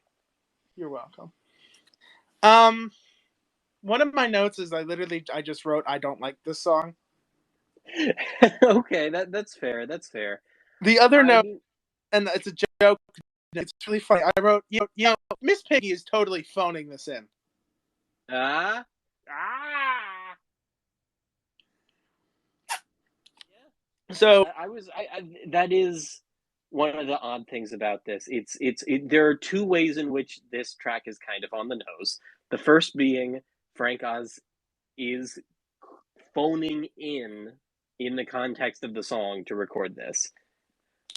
A: You're welcome. One of my notes is I just wrote, I don't like this song.
B: Okay, that's fair. That's fair.
A: The other
B: I
A: note,
B: mean,
A: and it's a joke. It's really funny. I wrote, Miss Piggy is totally phoning this in.
B: ah,
A: So
B: that is one of the odd things about this. There are two ways in which this track is kind of on the nose. The first being Frank Oz is phoning in the context of the song to record this,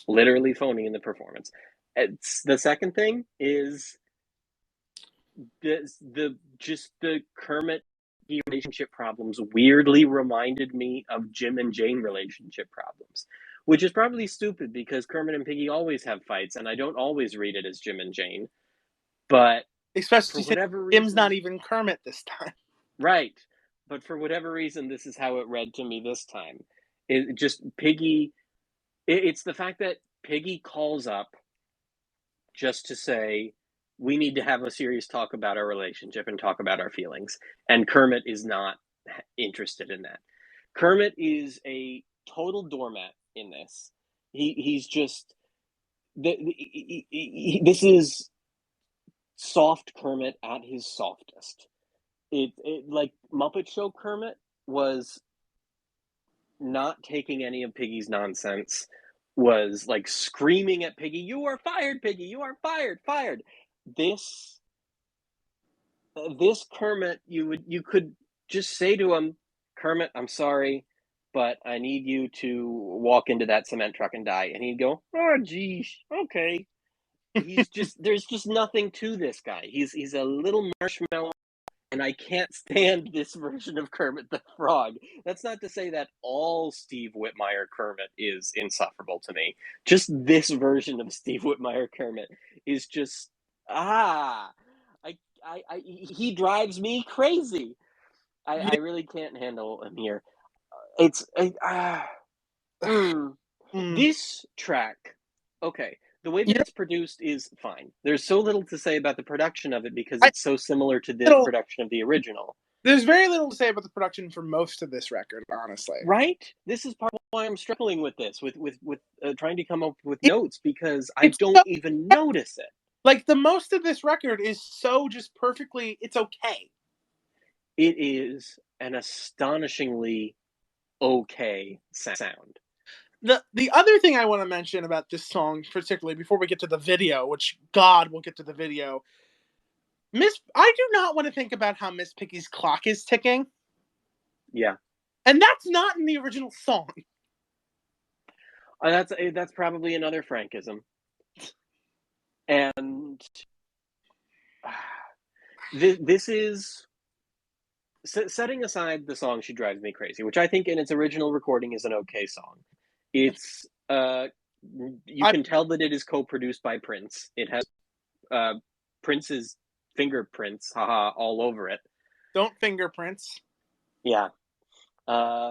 B: literally phoning in the performance. The second thing is the Kermit relationship problems weirdly reminded me of Jim and Jane relationship problems, which is probably stupid because Kermit and Piggy always have fights, and I don't always read it as Jim and Jane. But for
A: especially since
B: whatever
A: Jim's not
B: reason,
A: even Kermit this time.
B: right? But for whatever reason, this is how it read to me this time. It just Piggy. It's the fact that Piggy calls up just to say, we need to have a serious talk about our relationship and talk about our feelings. And Kermit is not interested in that. Kermit is a total doormat in this. He's just this is soft Kermit at his softest. It like Muppet Show Kermit was not taking any of Piggy's nonsense, was like screaming at Piggy, "You are fired, Piggy! You are fired, fired!" This this Kermit, you could just say to him, "Kermit, I'm sorry, but I need you to walk into that cement truck and die," and he'd go, "Oh, geez, okay." There's just nothing to this guy. He's a little marshmallow, and I can't stand this version of Kermit the Frog. That's not to say that all Steve Whitmire Kermit is insufferable to me. Just this version of Steve Whitmire Kermit is just ah, he drives me crazy. I really can't handle him here. It's mm.
A: Mm.
B: This track, okay. The way that it's produced is fine. There's so little to say about the production of it because it's so similar to the production of the original.
A: There's very little to say about the production for most of this record, honestly.
B: Right? This is part of why I'm struggling with this, with trying to come up with notes because I don't even notice it.
A: Like, the most of this record is so just perfectly, it's okay.
B: It is an astonishingly okay sound.
A: The other thing I want to mention about this song, particularly before we get to the video, which God, we'll get to the video. I do not want to think about how Miss Piggy's clock is ticking.
B: Yeah,
A: and that's not in the original song.
B: That's probably another Frankism. And this is setting aside the song "She Drives Me Crazy," which I think in its original recording is an okay song. It's you can tell that it is co-produced by Prince. It has Prince's fingerprints, haha, all over it.
A: Don't fingerprints.
B: Yeah. Okay.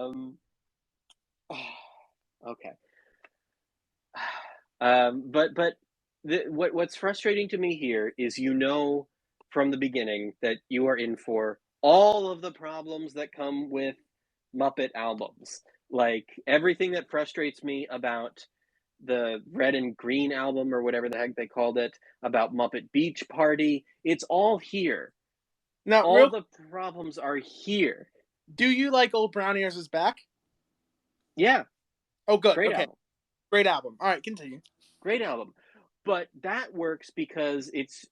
B: But what's frustrating to me here is from the beginning that you are in for all of the problems that come with Muppet albums. Like everything that frustrates me about the Red and Green album or whatever the heck they called it, about Muppet Beach Party, it's all here.
A: Now,
B: all the problems are here.
A: Do you like Old Brown Ears Is Back?
B: Yeah.
A: Oh, good.
B: Great
A: okay.
B: album.
A: Great album. All right, continue.
B: Great album. But that works because it's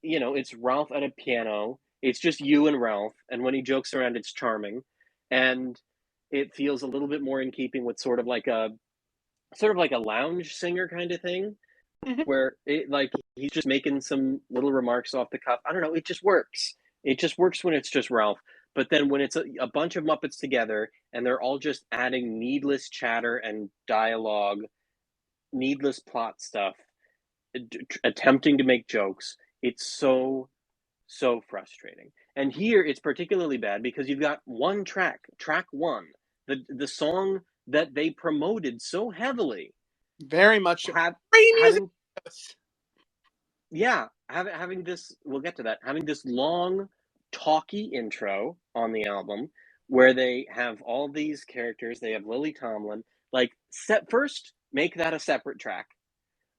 B: Ralph at a piano. It's just you and Ralph, and when he jokes around, it's charming, and it feels a little bit more in keeping with sort of like a lounge singer kind of thing, where he's just making some little remarks off the cuff. I don't know. It just works. It just works when it's just Ralph. But then when it's a bunch of Muppets together and they're all just adding needless chatter and dialogue, needless plot stuff, attempting to make jokes, it's so frustrating. And here it's particularly bad because you've got one track one, the song that they promoted so heavily,
A: very much
B: having this, we'll get to that, having this long talky intro on the album where they have all these characters. They have Lily Tomlin. Like, first, make that a separate track.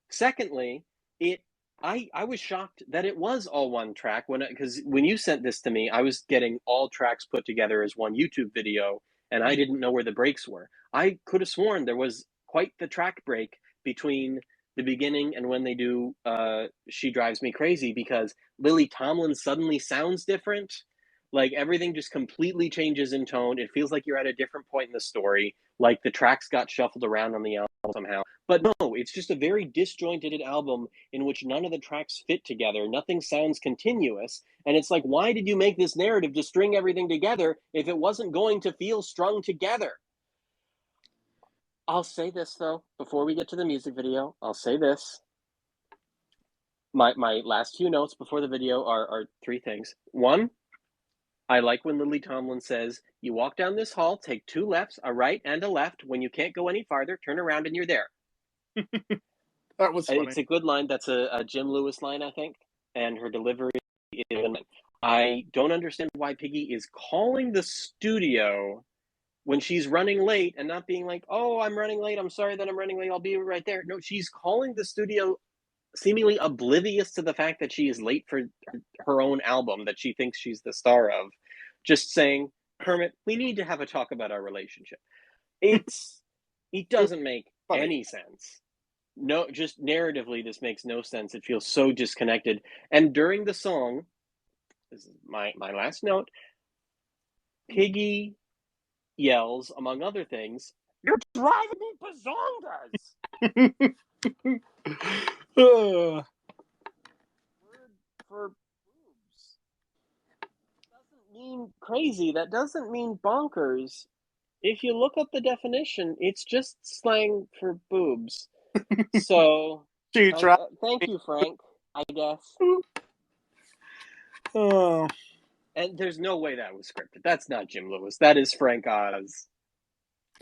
B: Secondly, I was shocked that it was all one track because when you sent this to me, I was getting all tracks put together as one YouTube video, and I didn't know where the breaks were. I could have sworn there was quite the track break between the beginning and when they do She Drives Me Crazy, because Lily Tomlin suddenly sounds different. Like, everything just completely changes in tone. It feels like you're at a different point in the story. Like, the tracks got shuffled around on the album somehow. But no, it's just a very disjointed album in which none of the tracks fit together. Nothing sounds continuous. And it's like, why did you make this narrative to string everything together if it wasn't going to feel strung together? I'll say this, though, before we get to the music video. I'll say this. My last few notes before the video are three things. One, I like when Lily Tomlin says, you walk down this hall, take two lefts, a right and a left. When you can't go any farther, turn around and you're there.
A: That was funny.
B: It's a good line. That's a Jim Lewis line, I think. And her delivery is... I don't understand why Piggy is calling the studio when she's running late and not being like, oh, I'm running late. I'm sorry that I'm running late. I'll be right there. No, she's calling the studio seemingly oblivious to the fact that she is late for her own album that she thinks she's the star of. Just saying, Kermit, we need to have a talk about our relationship. It doesn't make any sense. No, just narratively, this makes no sense. It feels so disconnected. And during the song, this is my last note, Piggy yells, among other things, "You're driving me bazongas!" Word for boobs. Doesn't mean crazy. That doesn't mean bonkers. If you look up the definition, it's just slang for boobs. So, thank you, Frank, I guess.
A: Oh.
B: And there's no way that was scripted. That's not Jim Lewis. That is Frank Oz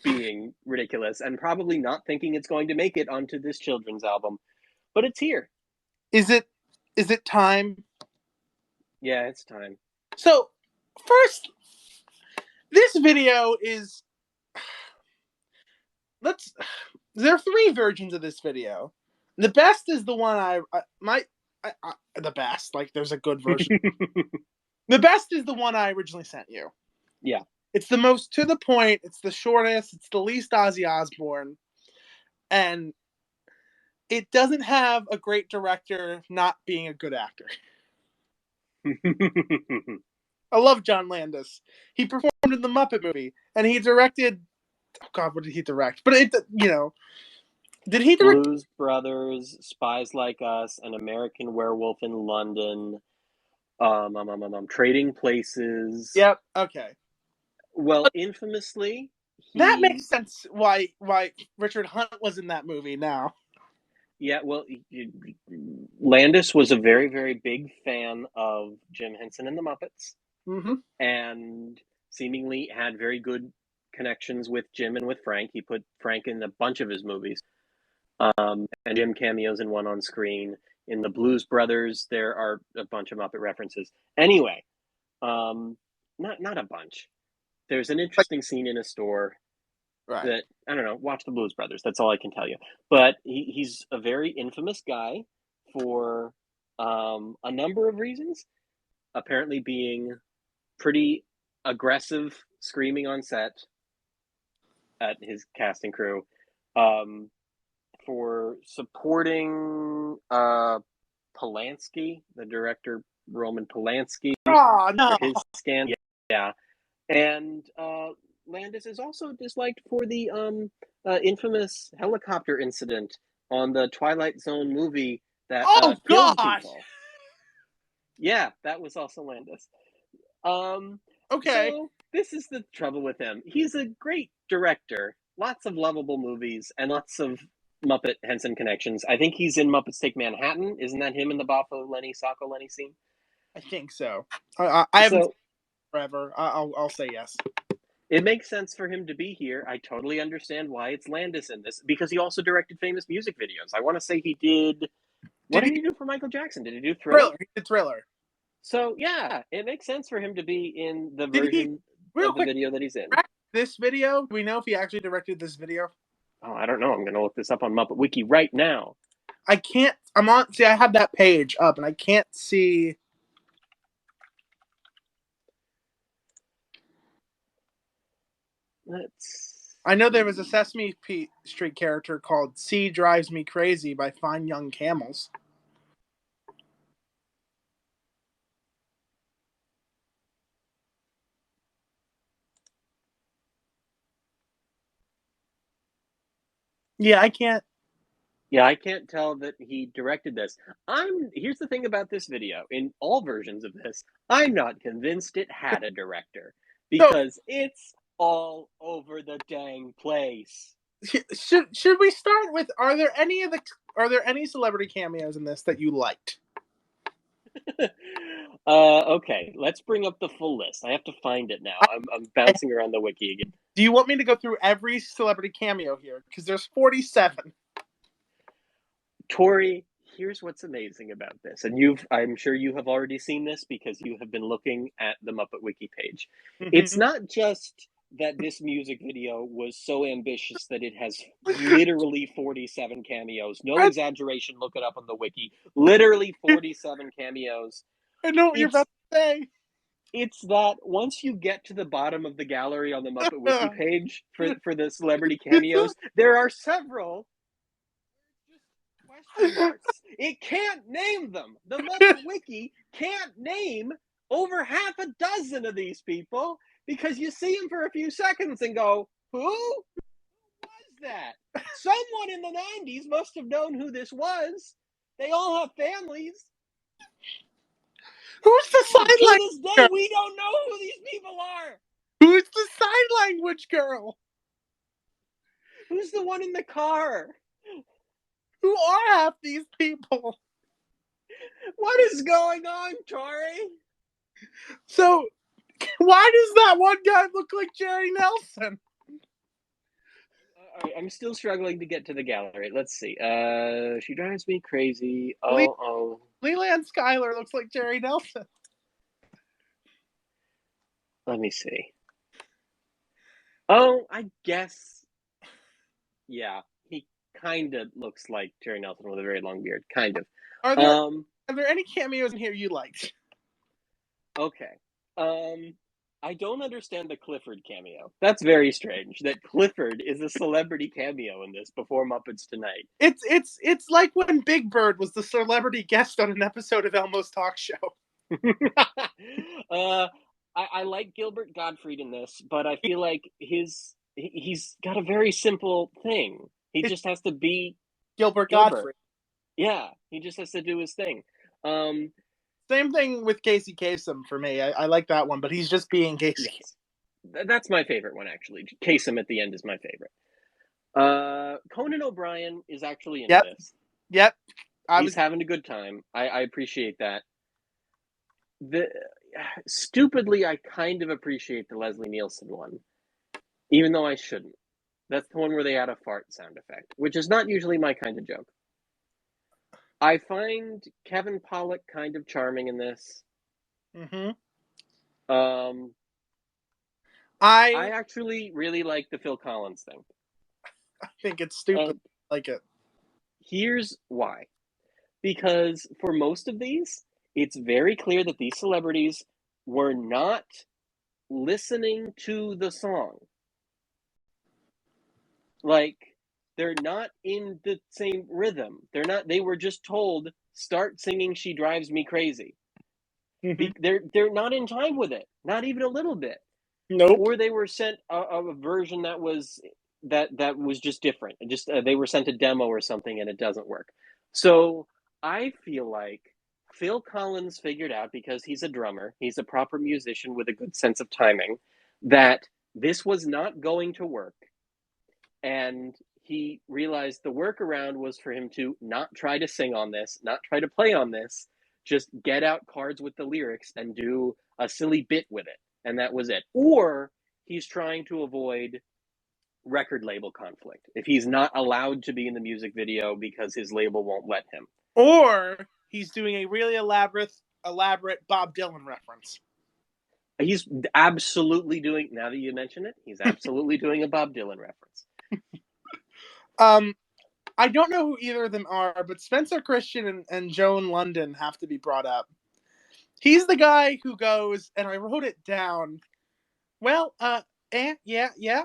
B: being ridiculous and probably not thinking it's going to make it onto this children's album. But it's here.
A: Is it time?
B: Yeah, it's time.
A: So, first, this video is... There are three versions of this video. The best is the one the best, like there's a good version. The best is the one I originally sent you.
B: Yeah.
A: It's the most to the point, it's the shortest, it's the least Ozzy Osbourne. And it doesn't have a great director not being a good actor. I love John Landis. He performed in the Muppet movie, and he directed... Oh God, what did he direct? But did he direct
B: Blues Brothers, Spies Like Us, An American Werewolf in London, Trading Places?
A: Yep. Okay.
B: Well, infamously,
A: that makes sense. Why Richard Hunt was in that movie now?
B: Yeah, well, Landis was a very, very big fan of Jim Henson and the Muppets, and seemingly had very good connections with Jim and with Frank. He put Frank in a bunch of his movies, and Jim cameos in one on screen. In the Blues Brothers, there are a bunch of Muppet references. Anyway, not a bunch. There's an interesting scene in a store. Right. That, I don't know, watch the Blues Brothers. That's all I can tell you. But he's a very infamous guy for a number of reasons. Apparently being pretty aggressive, screaming on set at his casting crew, for supporting Polanski, the director Roman Polanski.
A: Oh, no.
B: For his scandal. Yeah. And Landis is also disliked for the infamous helicopter incident on the Twilight Zone movie that killed people. Yeah, that was also Landis.
A: Okay.
B: So this is the trouble with him. He's a great director. Lots of lovable movies and lots of Muppet Henson connections. I think he's in Muppets Take Manhattan. Isn't that him in the Bafo Lenny, Sacco Lenny scene?
A: I think so. I haven't forever. I'll say yes.
B: It makes sense for him to be here. I totally understand why it's Landis in this, because he also directed famous music videos. I want to say he did... What did he do for Michael Jackson? Did he do Thriller?
A: He did Thriller.
B: So, yeah, it makes sense for him to be in the version...
A: Real
B: of the
A: quick,
B: video that he's in.
A: This video, do we know if he actually directed this video?
B: Oh, I don't know. I'm going to look this up on Muppet Wiki right now.
A: I can't. See, I have that page up, and I can't see. I know there was a Sesame Street character called "C Drives Me Crazy" by Fine Young Camels. Yeah, I can't.
B: Yeah, I can't tell that he directed this. Here's the thing about this video. In all versions of this, I'm not convinced it had a director because it's all over the dang place.
A: Should we start with are there any celebrity cameos in this that you liked?
B: Okay, let's bring up the full list. I have to find it now. I'm bouncing around the wiki again.
A: Do you want me to go through every celebrity cameo here? Because there's 47.
B: Tori, here's what's amazing about this, and I'm sure you have already seen this because you have been looking at the Muppet Wiki page. It's not just that this music video was so ambitious that it has literally 47 cameos. No exaggeration, look it up on the wiki. Literally 47 cameos.
A: I know what you're about to say.
B: It's that once you get to the bottom of the gallery on the Muppet Wiki page for the celebrity cameos, there are several question marks. It can't name them. The Muppet Wiki can't name over half a dozen of these people because you see them for a few seconds and go, who was that? Someone in the 90s must have known who this was. They all have families.
A: Who's the sign language?
B: To this day, we don't know who these people are.
A: Who's the sign language girl?
B: Who's the one in the car?
A: Who are half these people?
B: What is going on, Tori?
A: So, why does that one guy look like Jerry Nelson?
B: I'm still struggling to get to the gallery. Let's see. She drives me crazy.
A: Leland Skyler looks like Jerry Nelson.
B: Let me see. Oh, I guess. Yeah, he kind of looks like Jerry Nelson with a very long beard. Kind of.
A: Are there any cameos in here you liked?
B: Okay. I don't understand the Clifford cameo. That's very strange. That Clifford is a celebrity cameo in this before Muppets Tonight.
A: It's like when Big Bird was the celebrity guest on an episode of Elmo's talk show.
B: I like Gilbert Gottfried in this, but I feel like he's got a very simple thing. He just has to be
A: Gilbert Gottfried.
B: Yeah, he just has to do his thing.
A: Same thing with Casey Kasem for me. I like that one, but he's just being Casey.
B: Yes. That's my favorite one, actually. Kasem at the end is my favorite. Conan O'Brien is actually in this.
A: Yep.
B: He's having a good time. I appreciate that. Stupidly, I kind of appreciate the Leslie Nielsen one, even though I shouldn't. That's the one where they add a fart sound effect, which is not usually my kind of joke. I find Kevin Pollak kind of charming in this. I actually really like the Phil Collins thing.
A: I think it's stupid. I like it.
B: Here's why. Because for most of these, it's very clear that these celebrities were not listening to the song. Like, they're not in the same rhythm. They were just told, start singing She Drives Me Crazy. They're not in time with it. Not even a little bit.
A: Nope.
B: Or they were sent a version that was just different. They were sent a demo or something and it doesn't work. So I feel like Phil Collins figured out, because he's a drummer, he's a proper musician with a good sense of timing, that this was not going to work. And he realized the workaround was for him to not try to sing on this, not try to play on this, just get out cards with the lyrics and do a silly bit with it. And that was it. Or he's trying to avoid record label conflict if he's not allowed to be in the music video because his label won't let him.
A: Or he's doing a really elaborate Bob Dylan reference.
B: He's absolutely doing, now that you mention it, he's absolutely doing a Bob Dylan reference.
A: I don't know who either of them are, but Spencer Christian and Joan London have to be brought up. He's the guy who goes, and I wrote it down. Well, yeah.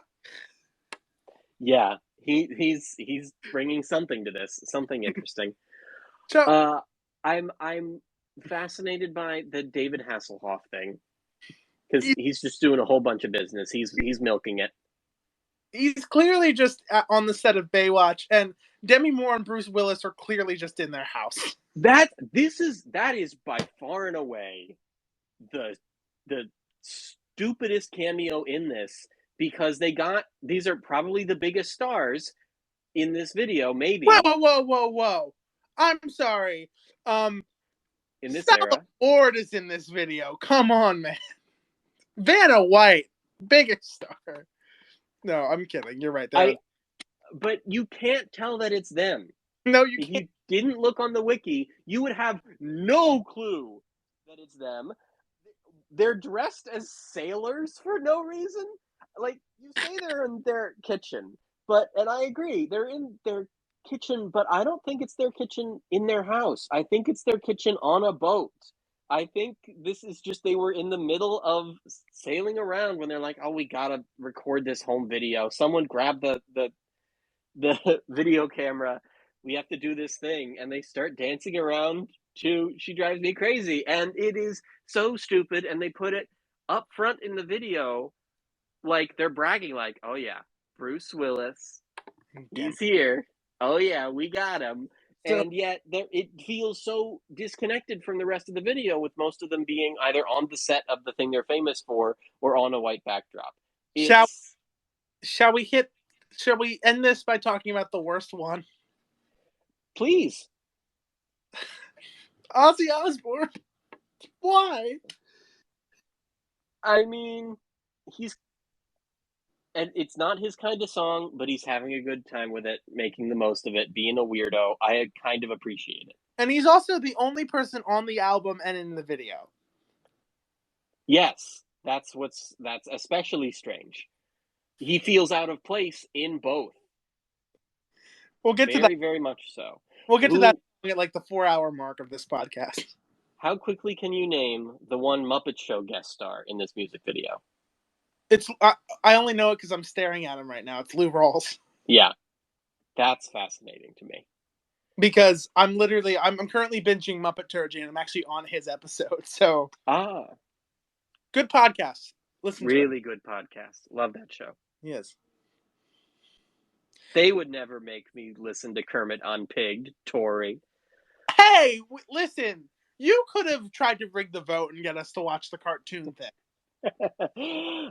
B: Yeah, he's bringing something to this, something interesting.
A: So
B: I'm fascinated by the David Hasselhoff thing because he's just doing a whole bunch of business. He's milking it.
A: He's clearly just on the set of Baywatch, and Demi Moore and Bruce Willis are clearly just in their house.
B: That is by far and away the stupidest cameo in this, because these are probably the biggest stars in this video, maybe.
A: Whoa. I'm sorry.
B: In this
A: Stella
B: era.
A: Ward is in this video. Come on, man. Vanna White, biggest star. No, I'm kidding. You're right.
B: But you can't tell that it's them.
A: No, you
B: if
A: can't.
B: You didn't look on the wiki, you would have no clue that it's them. They're dressed as sailors for no reason. Like, you say they're in their kitchen, and I agree, they're in their kitchen, but I don't think it's their kitchen in their house. I think it's their kitchen on a boat. I think this is just, they were in the middle of sailing around when they're like, oh, we gotta record this home video. Someone grab the video camera. We have to do this thing. And they start dancing around to She Drives Me Crazy. And it is so stupid. And they put it up front in the video, like they're bragging, like, oh yeah, Bruce Willis, he's here. Oh yeah, we got him. And yet it feels so disconnected from the rest of the video, with most of them being either on the set of the thing they're famous for or on a white backdrop.
A: Shall we end this by talking about the worst one?
B: Please.
A: Ozzy Osbourne. Why?
B: I mean, and it's not his kind of song, but he's having a good time with it, making the most of it, being a weirdo. I kind of appreciate it.
A: And he's also the only person on the album and in the video.
B: Yes, that's especially strange. He feels out of place in both.
A: We'll get to that.
B: Very much so.
A: We'll get to that at like the 4-hour mark of this podcast.
B: How quickly can you name the one Muppet Show guest star in this music video?
A: I only know it because I'm staring at him right now. It's Lou Rawls.
B: Yeah, that's fascinating to me.
A: Because I'm currently binging Muppeturgy, and I'm actually on his episode. So good podcast. Listen to it.
B: Really good podcast. Love that show.
A: Yes.
B: They would never make me listen to Kermit Unpigged, Tori.
A: Hey, listen. You could have tried to rig the vote and get us to watch the cartoon thing.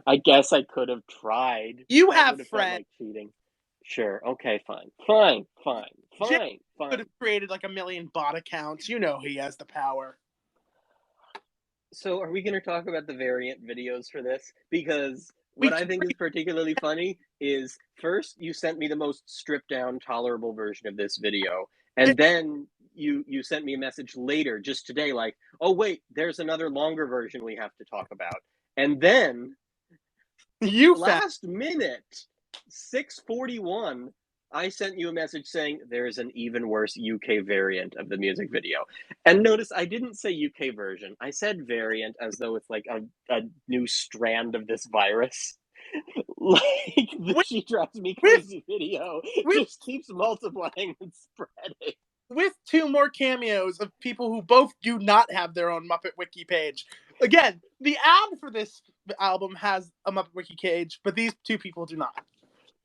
B: I guess I could have tried.
A: You have friends.
B: Like cheating. Sure. Okay. Fine.
A: Could have created like 1 million bot accounts. You know he has the power.
B: So, are we going to talk about the variant videos for this? Because what I think is particularly funny is, first you sent me the most stripped down, tolerable version of this video, and then you sent me a message later, just today, like, oh wait, there's another longer version we have to talk about. And then, last minute, 6:41, I sent you a message saying there is an even worse UK variant of the music video. And notice I didn't say UK version. I said variant as though it's like a new strand of this virus. Like the She Drives Me Crazy video just keeps multiplying and spreading.
A: With 2 more cameos of people who both do not have their own Muppet Wiki page. Again, the ad for this album has a Muppet Wiki page, but these 2 people do not.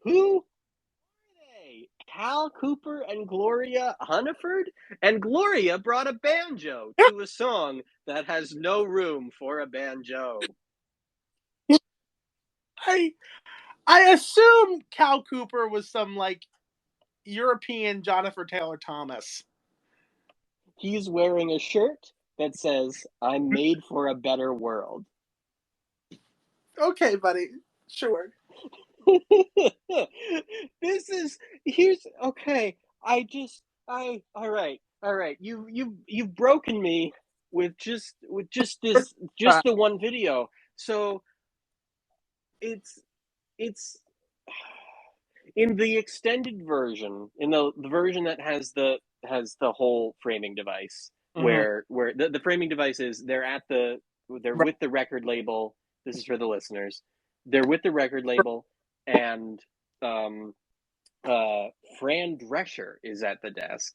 B: Who are they? Cal Cooper and Gloria Hunniford? And Gloria brought a banjo to a song that has no room for a banjo.
A: I assume Cal Cooper was some like European Jonathan Taylor Thomas.
B: He's wearing a shirt that says, I'm made for a better world.
A: Okay, buddy. Sure.
B: All right. You've broken me with just the one video. So it's in the extended version, in the version that has the whole framing device,
A: Mhm.
B: where the framing device is they're
A: Right.
B: with the record label. This is for the listeners. They're with the record label, and um, Fran Drescher is at the desk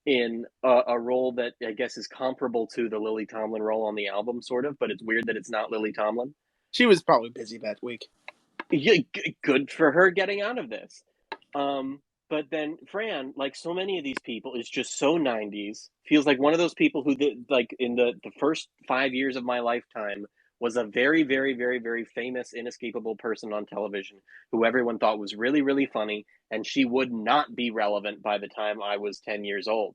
B: in a role that I guess is comparable to the Lily Tomlin role on the album, sort of, but it's weird that it's not Lily Tomlin.
A: She was probably busy that week.
B: Yeah, good for her getting out of this. Um, but then Fran, like so many of these people, is just so 90s. Feels like one of those people who, like, in the first 5 years of my lifetime, was a very, very, very, very famous, inescapable person on television who everyone thought was really, really funny, and she would not be relevant by the time I was 10 years old.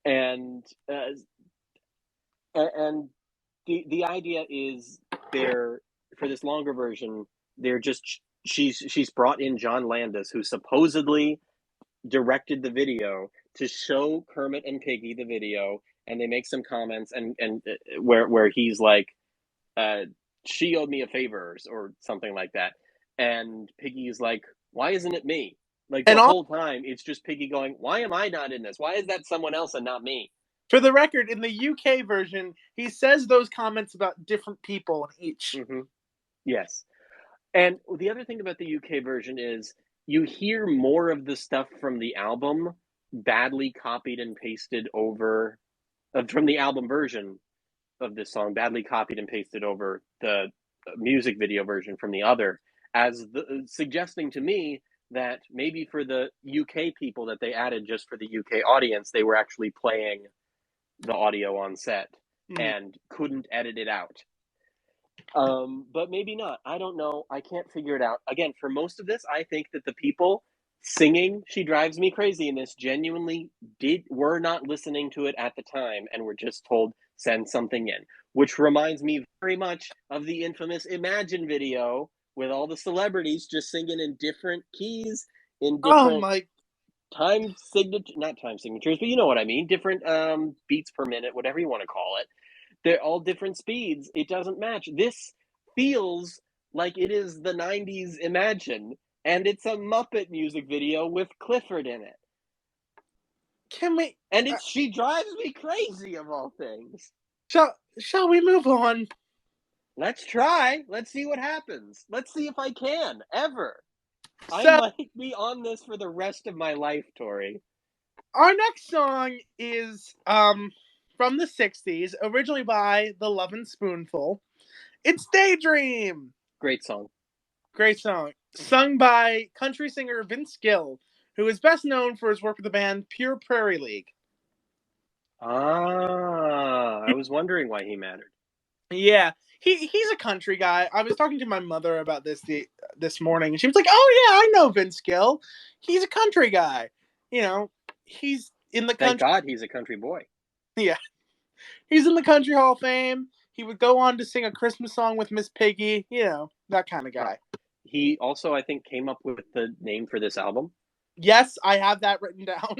B: And and the idea is they're for this longer version, they're just she's brought in John Landis, who supposedly directed the video, to show Kermit and Piggy the video, and they make some comments, and where he's like, uh, she owed me a favor or something like that, and Piggy is like, why isn't it me? Like
A: And
B: the
A: all
B: whole time, it's just Piggy going, why am I not in this? Why is that someone else and not me?
A: for the record, in the UK version, he says those comments about different people in each.
B: Mm-hmm. Yes. And the other thing about the UK version is you hear more of the stuff from the album badly copied and pasted over from the album version of this song, badly copied and pasted over the music video version from the other, as suggesting to me that maybe for the UK people that they added just for the UK audience, they were actually playing the audio on set and couldn't edit it out. But maybe not. I don't know. I can't figure it out. Again, for most of this, I think that the people singing "She Drives Me Crazy" in this genuinely were not listening to it at the time and were just told send something in, which reminds me very much of the infamous Imagine video with all the celebrities just singing in different keys, in
A: Oh
B: different
A: my!
B: time signature, not time signatures, but you know what I mean, different beats per minute, whatever you want to call it. They're all different speeds. It doesn't match. This feels like it is the 90s Imagine, and it's a Muppet music video with Clifford in it.
A: Can we?
B: And it's She Drives Me Crazy, of all things.
A: Shall we move on?
B: Let's try. Let's see what happens. Let's see if I can, ever. I
A: So
B: might be on this for the rest of my life, Tori.
A: our next song is from the '60s, originally by the Lovin' Spoonful. It's "Daydream."
B: Great song.
A: Great song, sung by country singer Vince Gill, who is best known for his work with the band Pure Prairie League.
B: I was wondering why he mattered.
A: Yeah, he's a country guy. I was talking to my mother about this morning, and she was like, "Oh yeah, I know Vince Gill. He's a country guy. You know, he's in the
B: Thank
A: country.
B: God he's a country boy.
A: Yeah, he's in the Country Hall of Fame. He would go on to sing a Christmas song with Miss Piggy. You know, that kind of guy."
B: He also, I think, came up with the name for this album.
A: Yes, I have that written down.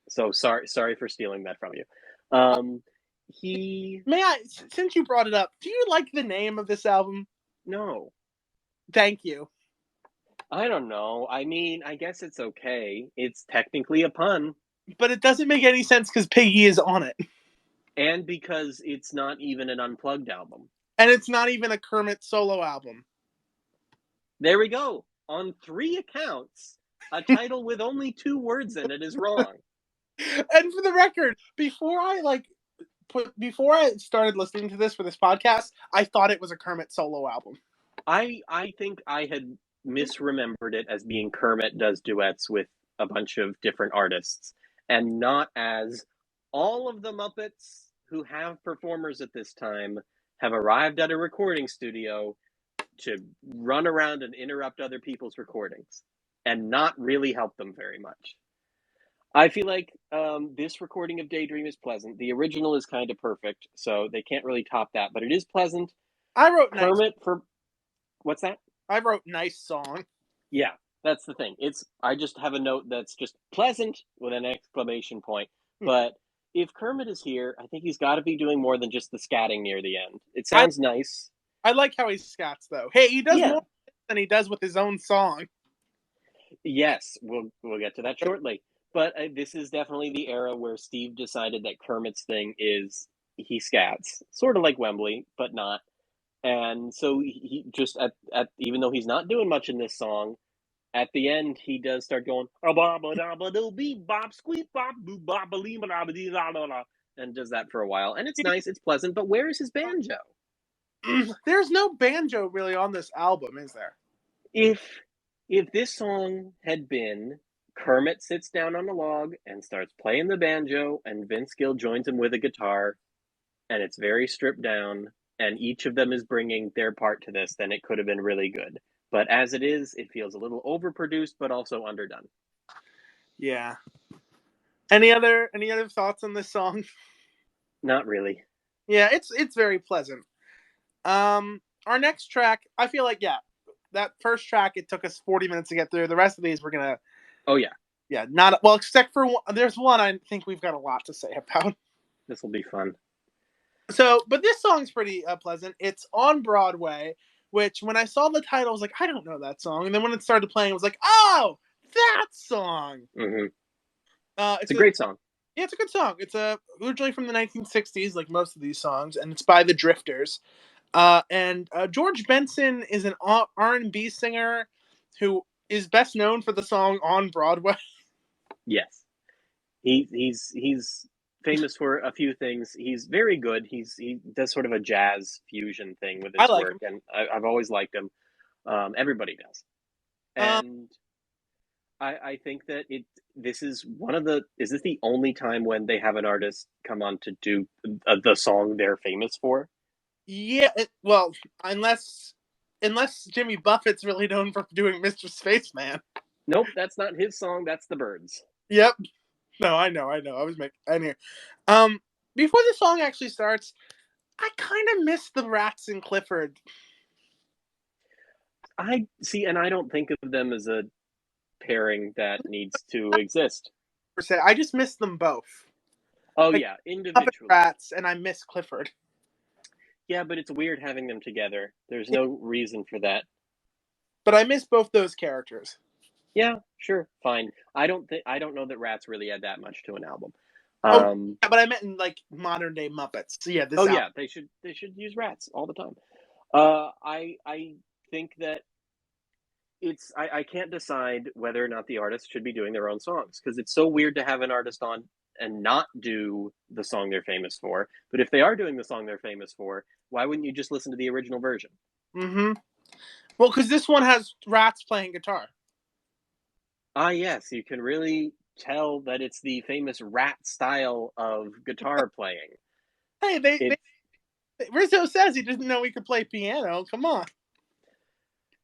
B: So sorry for stealing that from you. He
A: May I, since you brought it up, do you like the name of this album?
B: no,
A: Thank you.
B: I don't know. I mean, I guess it's okay. It's technically a pun,
A: But it doesn't make any sense because Piggy is on it.
B: and because it's not even an Unplugged album.
A: And it's not even a Kermit solo album.
B: There we go. On 3 accounts, a title with only 2 words in it is wrong.
A: And for the record, before I started listening to this for this podcast, I thought it was a Kermit solo album.
B: I think I had misremembered it as being Kermit does duets with a bunch of different artists, and not as all of the Muppets who have performers at this time have arrived at a recording studio to run around and interrupt other people's recordings and not really help them very much. I feel like this recording of Daydream is pleasant. The original is kind of perfect, so they can't really top that, but it is pleasant.
A: I wrote
B: Kermit for what's that?
A: I wrote nice song.
B: Yeah, that's the thing. I just have a note that's just pleasant with an exclamation point. But if Kermit is here, I think he's got to be doing more than just the scatting near the end. It sounds nice.
A: I like how he scats, though. Hey, he does
B: Yeah.
A: more than he does with his own song.
B: Yes, we'll get to that shortly. But this is definitely the era where Steve decided that Kermit's thing is he scats, sort of like Wembley, but not. And so he just at even though he's not doing much in this song, at the end he does start going and does that for a while, and it's nice, it's pleasant. But where is his banjo?
A: There's no banjo really on this album, is there?
B: If if this song had been Kermit sits down on a log and starts playing the banjo, and Vince Gill joins him with a guitar, and it's very stripped down, and each of them is bringing their part to this, then it could have been really good. But as it is, it feels a little overproduced, but also underdone.
A: Yeah. Any other thoughts on this song?
B: Not really.
A: Yeah, it's very pleasant. Our next track, I feel like, yeah, that first track, it took us 40 minutes to get through. The rest of these we're gonna.
B: Oh yeah.
A: Yeah, not well, except for one, there's one I think we've got a lot to say about.
B: This will be fun.
A: So, but this song's pretty pleasant. It's on Broadway, which when I saw the title, I was like, I don't know that song. And then when it started playing, I was like, oh, that song.
B: Mm-hmm. It's a great song.
A: Yeah, it's a good song. It's originally from the 1960s, like most of these songs, and it's by the Drifters. And George Benson is an R&B singer who is best known for the song On Broadway.
B: Yes, he's famous for a few things. He's very good. He does sort of a jazz fusion thing with his work, and I've always liked him. Everybody does, and I think that this is is this the only time when they have an artist come on to do the song they're famous for?
A: Yeah, well, unless Jimmy Buffett's really known for doing Mr. Spaceman.
B: Nope, that's not his song. That's the Byrds.
A: Yep. No, I know. I was making. Anyway, before the song actually starts, I kind of miss the Rats and Clifford.
B: I see, and I don't think of them as a pairing that needs to exist.
A: I just miss them both.
B: Oh like, yeah, individually.
A: Rats, and I miss Clifford.
B: Yeah, but it's weird having them together. There's no reason for that.
A: But I miss both those characters.
B: Yeah, sure, fine. I don't know that Rats really add that much to an album.
A: Yeah, but I meant in like modern day Muppets. So yeah,
B: yeah, they should use Rats all the time. I think that I can't decide whether or not the artist should be doing their own songs, because it's so weird to have an artist on and not do the song they're famous for. But if they are doing the song they're famous for, why wouldn't you just listen to the original version?
A: Mm-hmm. Well, because this one has Rats playing guitar.
B: Ah, yes, you can really tell that it's the famous Rat style of guitar playing.
A: Hey, Rizzo says he didn't know he could play piano. Come on.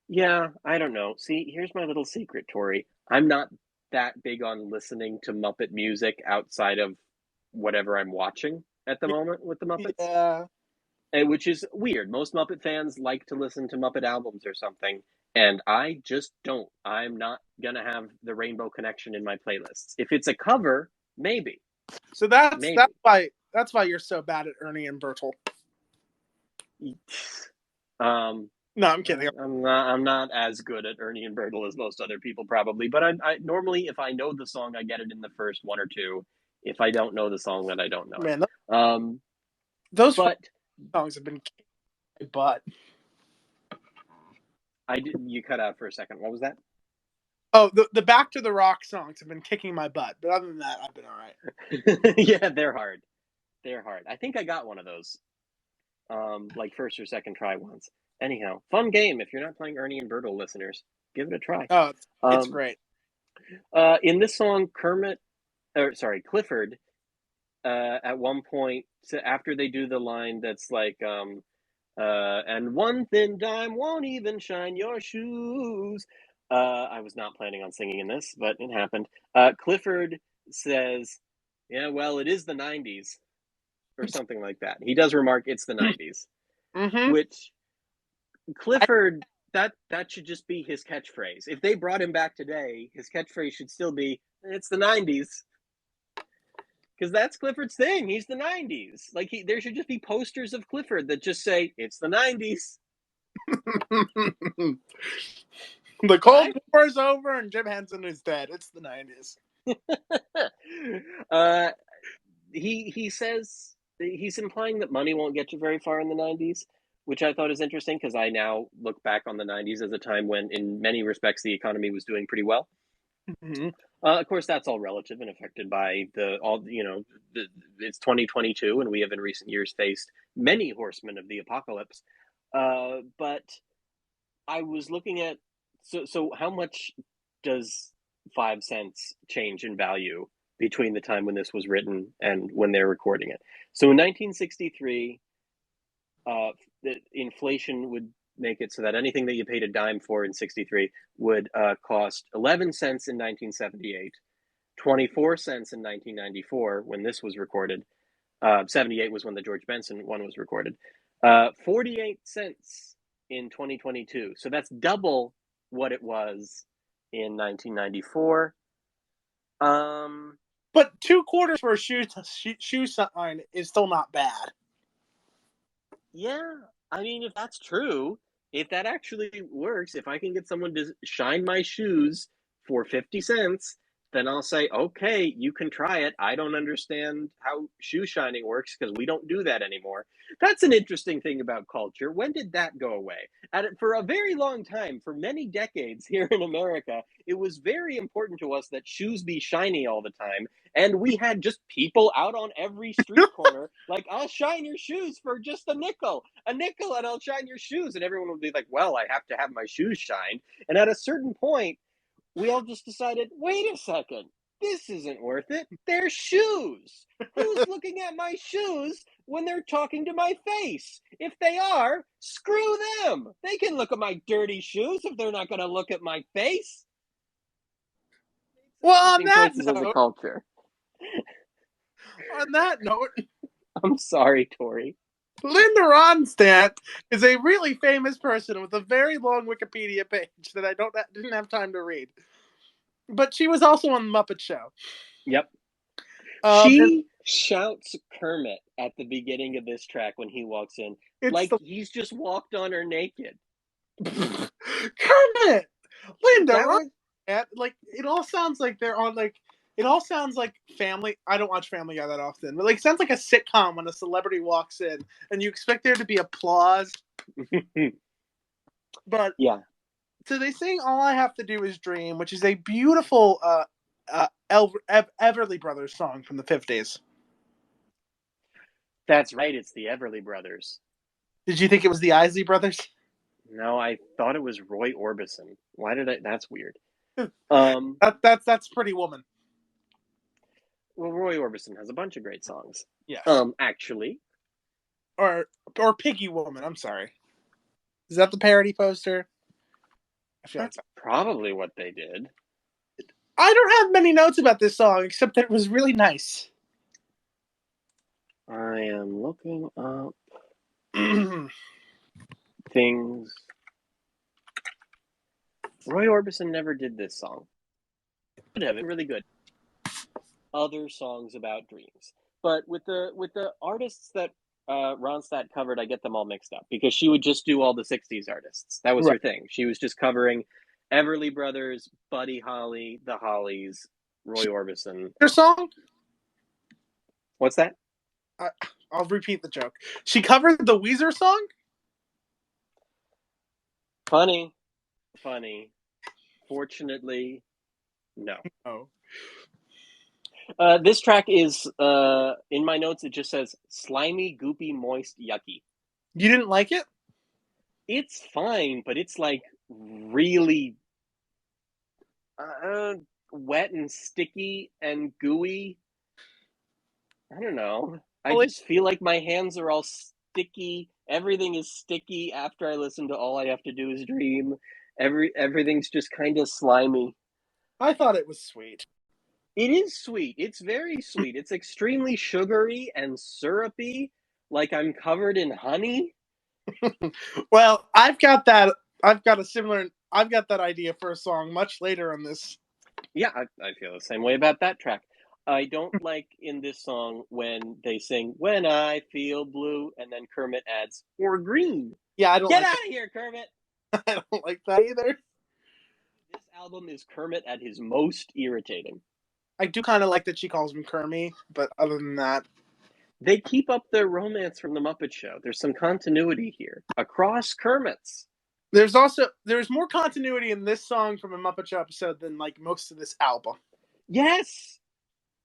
B: Yeah, I don't know. See, here's my little secret, Tori. I'm not that big on listening to Muppet music outside of whatever I'm watching at the moment with the Muppets.
A: Yeah.
B: Which is weird. Most Muppet fans like to listen to Muppet albums or something, and I just don't. I'm not gonna have the Rainbow Connection in my playlists. If it's a cover, maybe.
A: So that's why you're so bad at Ernie and Bertle. No, I'm kidding.
B: I'm not as good at Ernie and Bertle as most other people probably, but I normally, if I know the song, I get it in the first one or two. If I don't know the song, then I don't know.
A: Man, those songs have been kicking my butt.
B: You cut out for a second. What was that?
A: Oh, the Back to the Rock songs have been kicking my butt, but other than that, I've been all
B: right. Yeah, they're hard. They're hard. I think I got one of those, like first or second try once. Anyhow, fun game. If you're not playing Ernie and Bertle, listeners, give it a try.
A: Oh, it's great.
B: In this song, Clifford, at one point, after they do the line that's like, and one thin dime won't even shine your shoes. I was not planning on singing in this, but it happened. Clifford says, yeah, well, it is the 90s, or something like that. He does remark it's the 90s, which Clifford, that should just be his catchphrase. If they brought him back today, his catchphrase should still be, it's the 90s. Because that's Clifford's thing. He's the 90s. Like, there should just be posters of Clifford that just say, it's the 90s.
A: The Cold War is over and Jim Henson is dead. It's the 90s.
B: He says he's implying that money won't get you very far in the 90s, which I thought is interesting because I now look back on the 90s as a time when, in many respects, the economy was doing pretty well.
A: Mm-hmm.
B: Of course, that's all relative and affected by it's 2022, and we have in recent years faced many horsemen of the apocalypse. But I was looking at so how much does 5 cents change in value between the time when this was written and when they're recording it? So in 1963, the inflation would make it so that anything that you paid a dime for in 63 would cost 11 cents in 1978, 24 cents in 1994 when this was recorded. 78 was when the George Benson one was recorded. 48 cents in 2022. So that's double what it was in 1994.
A: But $2 for a shoe sign is still not bad.
B: Yeah, I mean, if that's true, if that actually works, if I can get someone to shine my shoes for 50 cents, then I'll say, okay, you can try it. I don't understand how shoe shining works because we don't do that anymore. That's an interesting thing about culture. When did that go away? For a very long time, for many decades here in America, it was very important to us that shoes be shiny all the time. And we had just people out on every street corner, like, I'll shine your shoes for just a nickel, and I'll shine your shoes. And everyone would be like, well, I have to have my shoes shined. And at a certain point, we all just decided, wait a second, this isn't worth it. They're shoes. Who's looking at my shoes when they're talking to my face? If they are, screw them. They can look at my dirty shoes if they're not going to look at my face.
A: Well, on that
B: choices of the
A: note,
B: culture.
A: On that note,
B: I'm sorry, Tori.
A: Linda Ronstadt is a really famous person with a very long Wikipedia page that I didn't have time to read. But she was also on the Muppet Show.
B: Yep. She shouts Kermit at the beginning of this track when he walks in, like he's just walked on her naked.
A: Kermit! Linda Ronstadt! Like, it all sounds like they're on, like, it all sounds like Family. I don't watch Family Guy that often, but like it sounds like a sitcom when a celebrity walks in and you expect there to be applause. But
B: yeah,
A: so they sing "All I Have to Do Is Dream," which is a beautiful Everly Brothers song from the 50s.
B: That's right. It's the Everly Brothers.
A: Did you think it was the Isley Brothers?
B: No, I thought it was Roy Orbison. Why did I? That's weird.
A: That's Pretty Woman.
B: Well, Roy Orbison has a bunch of great songs.
A: Yeah.
B: Actually.
A: Or Piggy Woman. I'm sorry. Is that the parody poster?
B: I feel that's probably what they did.
A: I don't have many notes about this song except that it was really nice.
B: I am looking up things. Roy Orbison never did this song. Could have it really good. Other songs about dreams, but with the artists that Ronstadt covered, I get them all mixed up because she would just do all the 60s artists. That was her thing. She was just covering Everly Brothers, Buddy Holly, the Hollies, Roy Orbison.
A: Her song?
B: What's that?
A: I'll repeat the joke. She covered the Weezer song?
B: Funny. Fortunately, no.
A: Oh.
B: This track is, in my notes, it just says, slimy, goopy, moist, yucky.
A: You didn't like it?
B: It's fine, but it's like really wet and sticky and gooey. I don't know. I just feel like my hands are all sticky. Everything is sticky after I listen to All I Have to Do Is Dream. Everything's just kind of slimy.
A: I thought it was sweet.
B: It is sweet. It's very sweet. It's extremely sugary and syrupy, like I'm covered in honey.
A: Well, I've got that idea for a song much later on this.
B: Yeah, I feel the same way about that track. I don't like in this song when they sing "When I Feel Blue" and then Kermit adds "or green."
A: Yeah, I don't
B: Get
A: like
B: out of here, Kermit!
A: that. I don't like that either.
B: This album is Kermit at his most irritating.
A: I do kind of like that she calls him Kermit, but other than that,
B: They keep up their romance from the Muppet Show. There's some continuity here across Kermits.
A: there's more continuity in this song from a Muppet Show episode than like most of this album.
B: Yes,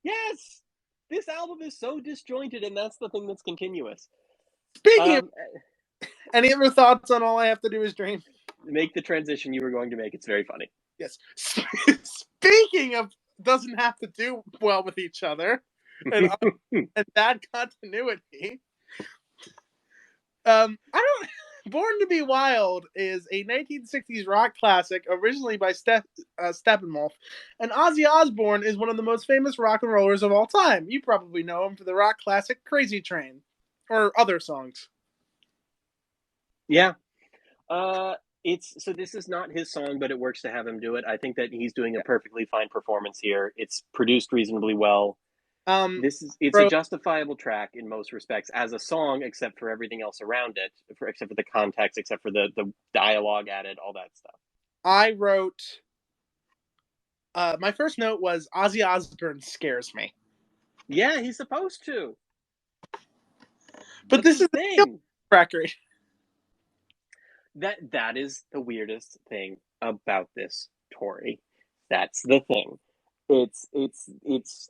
B: yes. This album is so disjointed, and that's the thing that's continuous.
A: Speaking of, any other thoughts on All I Have to Do Is Dream?
B: Make the transition you were going to make. It's very funny.
A: Yes. Speaking of doesn't have to do well with each other and bad continuity. I don't. Born to Be Wild is a 1960s rock classic, originally by Steppenwolf, and Ozzy Osbourne is one of the most famous rock and rollers of all time. You probably know him for the rock classic "Crazy Train," or other songs.
B: Yeah. This is not his song, but it works to have him do it. I think that he's doing a perfectly fine performance here. It's produced reasonably well. It's a justifiable track in most respects as a song, except for everything else around it, except for the context, except for the dialogue added, all that stuff.
A: I wrote. My first note was Ozzy Osbourne scares me.
B: Yeah, he's supposed to.
A: But this is the thing. Record.
B: That is the weirdest thing about this, Tori. That's the thing. It's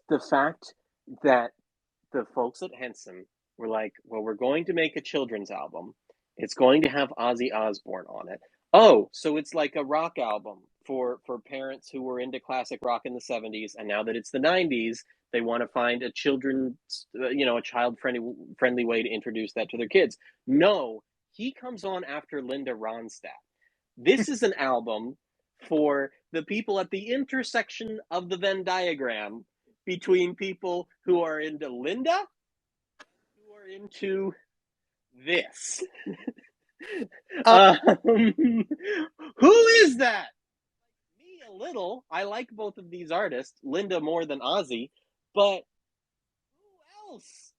B: the fact that the folks at Henson were like, well, we're going to make a children's album. It's going to have Ozzy Osbourne on it. Oh, so it's like a rock album for parents who were into classic rock in the 70s, and now that it's the 90s, they want to find a a child-friendly way to introduce that to their kids. No, he comes on after Linda Ronstadt. This is an album for the people at the intersection of the Venn diagram between people who are into Linda, who are into this. Who is that? Me a little. I like both of these artists, Linda more than Ozzy, but who else?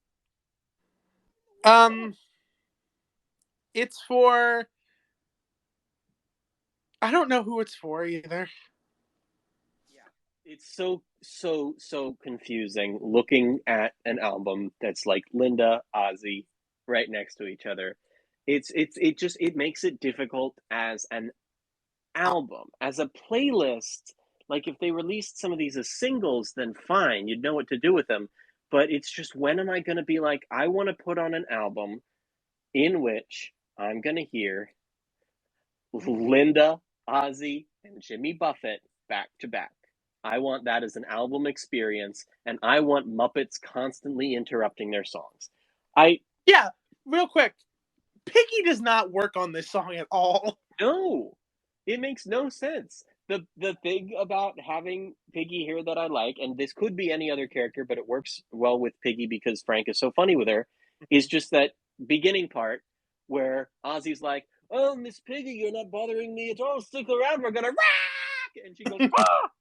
A: It's for. I don't know who it's for either.
B: Yeah, it's so confusing looking at an album that's like Linda, Ozzy, right next to each other. It makes it difficult as an album, as a playlist. Like if they released some of these as singles, then fine, you'd know what to do with them. But it's just, when am I going to be like, I want to put on an album in which I'm going to hear Linda, Ozzy, and Jimmy Buffett back to back. I want that as an album experience, and I want Muppets constantly interrupting their songs.
A: Yeah, real quick. Piggy does not work on this song at all.
B: No, it makes no sense. The thing about having Piggy here that I like, and this could be any other character, but it works well with Piggy because Frank is so funny with her, is just that beginning part where Ozzy's like, "Oh, Miss Piggy, you're not bothering me at all. Stick around. We're gonna rock!" And she goes, "Ah!"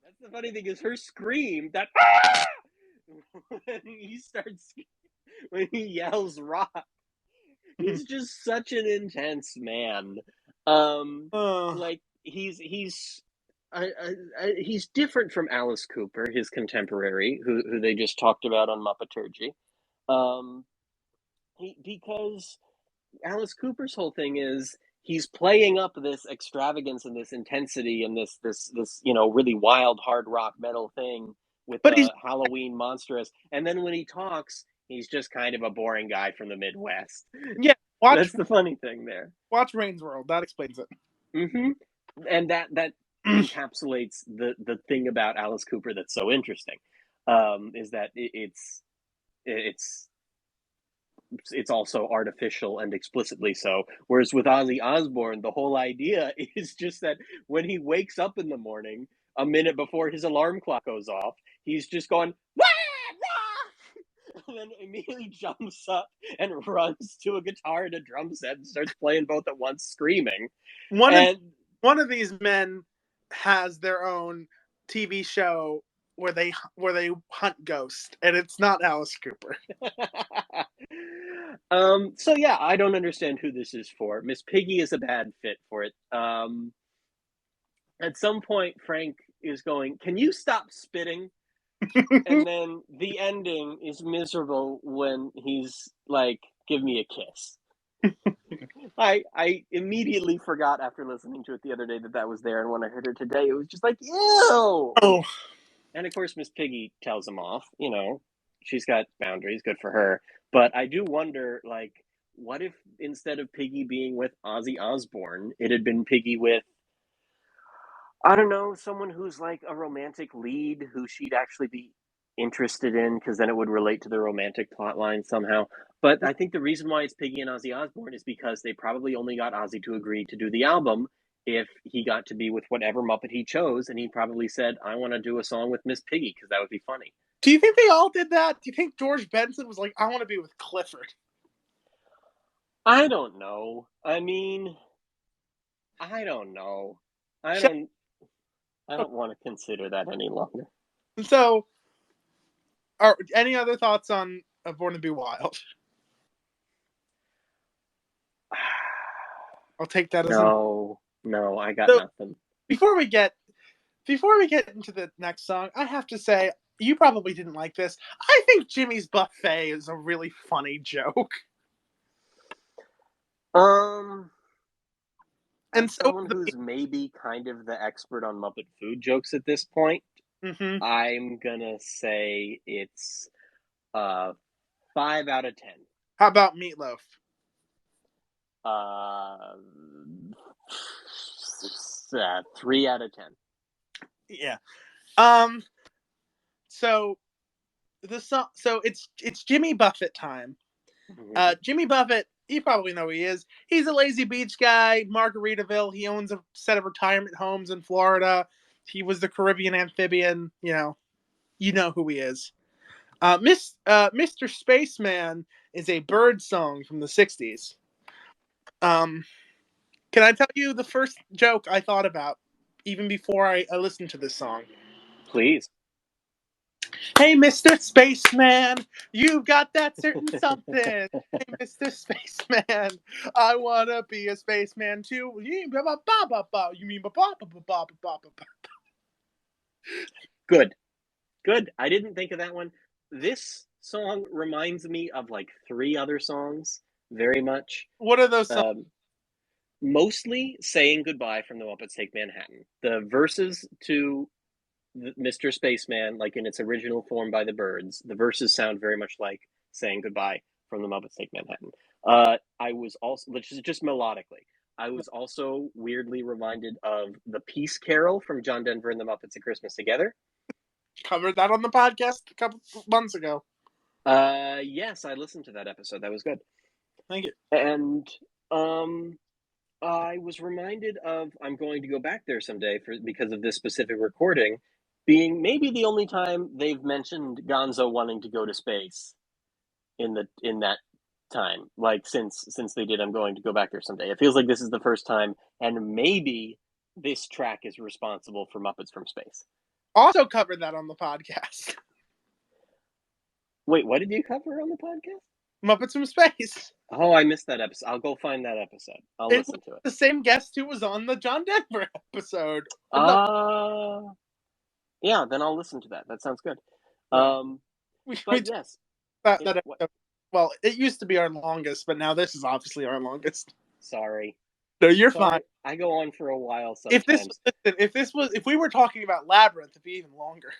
B: That's the funny thing, is her scream, that "Ah!" when he yells rock. He's just such an intense man. Like he's different from Alice Cooper, his contemporary, who they just talked about on Muppeturgy. Because Alice Cooper's whole thing is he's playing up this extravagance and this intensity and this really wild hard rock metal thing with the Halloween monstrous, and then when he talks, he's just kind of a boring guy from the Midwest.
A: Yeah,
B: that's the funny thing there.
A: Watch Rain's World. That explains it.
B: Mm-hmm. And that encapsulates the thing about Alice Cooper that's so interesting, is that it's also artificial and explicitly so. Whereas with Ozzy Osbourne, the whole idea is just that when he wakes up in the morning, a minute before his alarm clock goes off, he's just going, "Wah! Wah!" and then immediately jumps up and runs to a guitar and a drum set and starts playing both at once, screaming.
A: One of these men has their own TV show where they hunt ghosts, and it's not Alice Cooper.
B: So yeah, I don't understand who this is for. Miss Piggy is a bad fit for it. At some point, Frank is going, "Can you stop spitting?" And then the ending is miserable when he's like, "Give me a kiss." I immediately forgot after listening to it the other day that was there, and when I heard it today, it was just like, ew.
A: Oh,
B: And of course, Miss Piggy tells him off. She's got boundaries, good for her. But I do wonder, like, what if instead of Piggy being with Ozzy Osbourne, it had been Piggy with, I don't know, someone who's like a romantic lead who she'd actually be interested in, because then it would relate to the romantic plot line somehow. But I think the reason why it's Piggy and Ozzy Osbourne is because they probably only got Ozzy to agree to do the album if he got to be with whatever Muppet he chose, and he probably said, "I want to do a song with Miss Piggy because that would be funny."
A: do you think they all did that? Do you think George Benson was like, "I want to be with Clifford"?
B: I don't know. I mean, I don't know. I
A: So,
B: don't. I don't want to consider that any longer.
A: so any other thoughts on Born to Be Wild? I'll take that as
B: No, I got
A: so,
B: nothing.
A: before we get into the next song, I have to say, you probably didn't like this. I think Jimmy's Buffet is a really funny joke. And
B: As
A: so
B: someone who's maybe kind of the expert on Muppet food jokes at this point, I'm gonna say it's 5 out of 10.
A: How about Meatloaf?
B: 3 out of 10.
A: Yeah. So the song. So it's Jimmy Buffett time. Jimmy Buffett. You probably know who he is. He's a lazy beach guy, Margaritaville. He owns a set of retirement homes in Florida. He was the Caribbean amphibian. You know who he is. Mr. Spaceman is a bird song from the 60s. Can I tell you the first joke I thought about even before I listened to this song?
B: Please.
A: Hey, Mr. Spaceman, you've got that certain something. Hey, Mr. Spaceman, I wanna be a spaceman too. You mean ba ba ba ba? You mean ba ba ba ba ba ba ba?
B: Good. I didn't think of that one. This song reminds me of like 3 other songs very much.
A: What are those songs?
B: Mostly Saying Goodbye from the Muppets Take Manhattan. The verses to Mr. Spaceman, like in its original form by the Byrds, the verses sound very much like Saying Goodbye from the Muppets Take Manhattan. I was also, which is just melodically, I was also weirdly reminded of the Peace Carol from John Denver and the Muppets at Christmas Together.
A: Covered that on the podcast a couple months ago.
B: Yes, I listened to that episode. That was good.
A: Thank you.
B: And I was reminded of I'm going to go back there someday because of this specific recording being maybe the only time they've mentioned Gonzo wanting to go to space in that time, like since they did I'm going to go back there someday. It feels like this is the first time, and maybe this track is responsible for Muppets from Space.
A: Also covered that on the podcast.
B: Wait, what did you cover on the podcast?
A: Muppets from Space.
B: Oh, I missed that episode. I'll go find that episode. I'll listen to it.
A: The same guest who was on the John Denver episode.
B: Yeah, then I'll listen to that. That sounds good. Yes.
A: That episode, well, it used to be our longest, but now this is obviously our longest.
B: Sorry.
A: No, you're fine.
B: I go on for a while sometimes.
A: If we were talking about Labyrinth, it'd be even longer.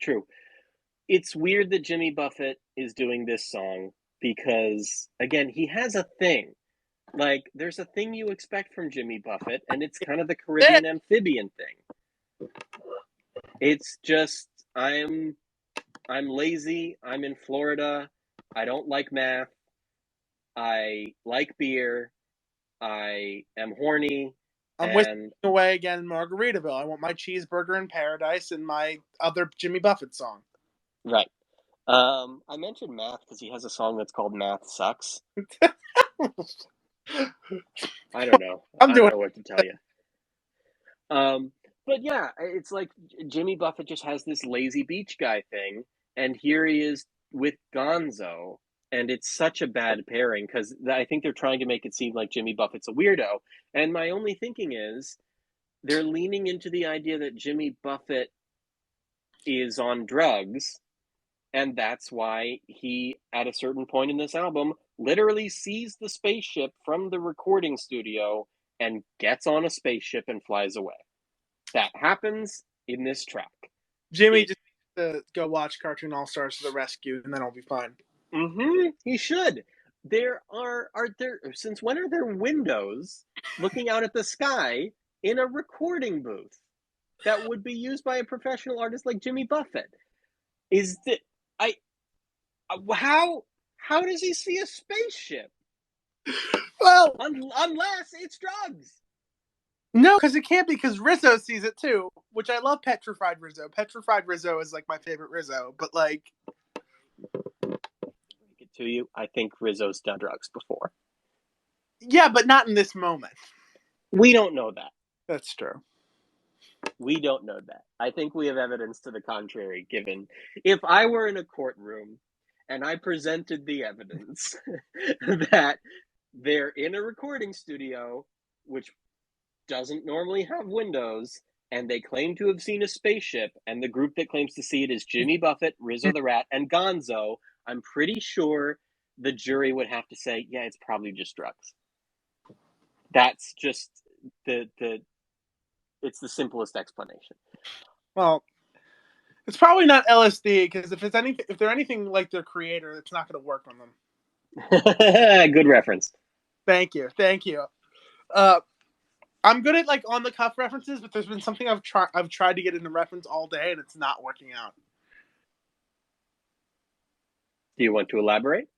B: True. It's weird that Jimmy Buffett is doing this song because, again, he has a thing. Like, there's a thing you expect from Jimmy Buffett, and it's kind of the Caribbean amphibian thing. It's just, I'm lazy, I'm in Florida, I don't like math, I like beer, I am horny.
A: I'm whisking away again in Margaritaville. I want my cheeseburger in paradise and my other Jimmy Buffett song.
B: Right. I mentioned math because he has a song that's called Math Sucks. I don't know. I don't know what to tell you. But yeah, it's like Jimmy Buffett just has this lazy beach guy thing, and here he is with Gonzo, and it's such a bad pairing because I think they're trying to make it seem like Jimmy Buffett's a weirdo. And my only thinking is they're leaning into the idea that Jimmy Buffett is on drugs, and that's why he, at a certain point in this album, literally sees the spaceship from the recording studio and gets on a spaceship and flies away. That happens in this track.
A: Jimmy just needs to go watch Cartoon All Stars to the rescue, and then I'll be fine.
B: He should. There are there, since when are there windows looking out at the sky in a recording booth that would be used by a professional artist like Jimmy Buffett? Is that how does he see a spaceship?
A: Well,
B: unless it's drugs.
A: No, because it can't be, because Rizzo sees it too, which I love. Petrified Rizzo. Petrified Rizzo is like my favorite Rizzo, but like,
B: break it to you, I think Rizzo's done drugs before.
A: Yeah, but not in this moment.
B: We don't know that.
A: That's true.
B: We don't know that. I think we have evidence to the contrary, given if I were in a courtroom and I presented the evidence that they're in a recording studio, which doesn't normally have windows, and they claim to have seen a spaceship, and the group that claims to see it is Jimmy Buffett, Rizzo the Rat, and Gonzo, I'm pretty sure the jury would have to say, yeah, it's probably just drugs. That's just it's the simplest explanation.
A: Well, it's probably not LSD, because if they're anything like their creator, it's not going to work on
B: them. Good reference.
A: Thank you. I'm good at like on the cuff references, but there's been something I've tried to get into reference all day, and it's not working out.
B: Do you want to elaborate?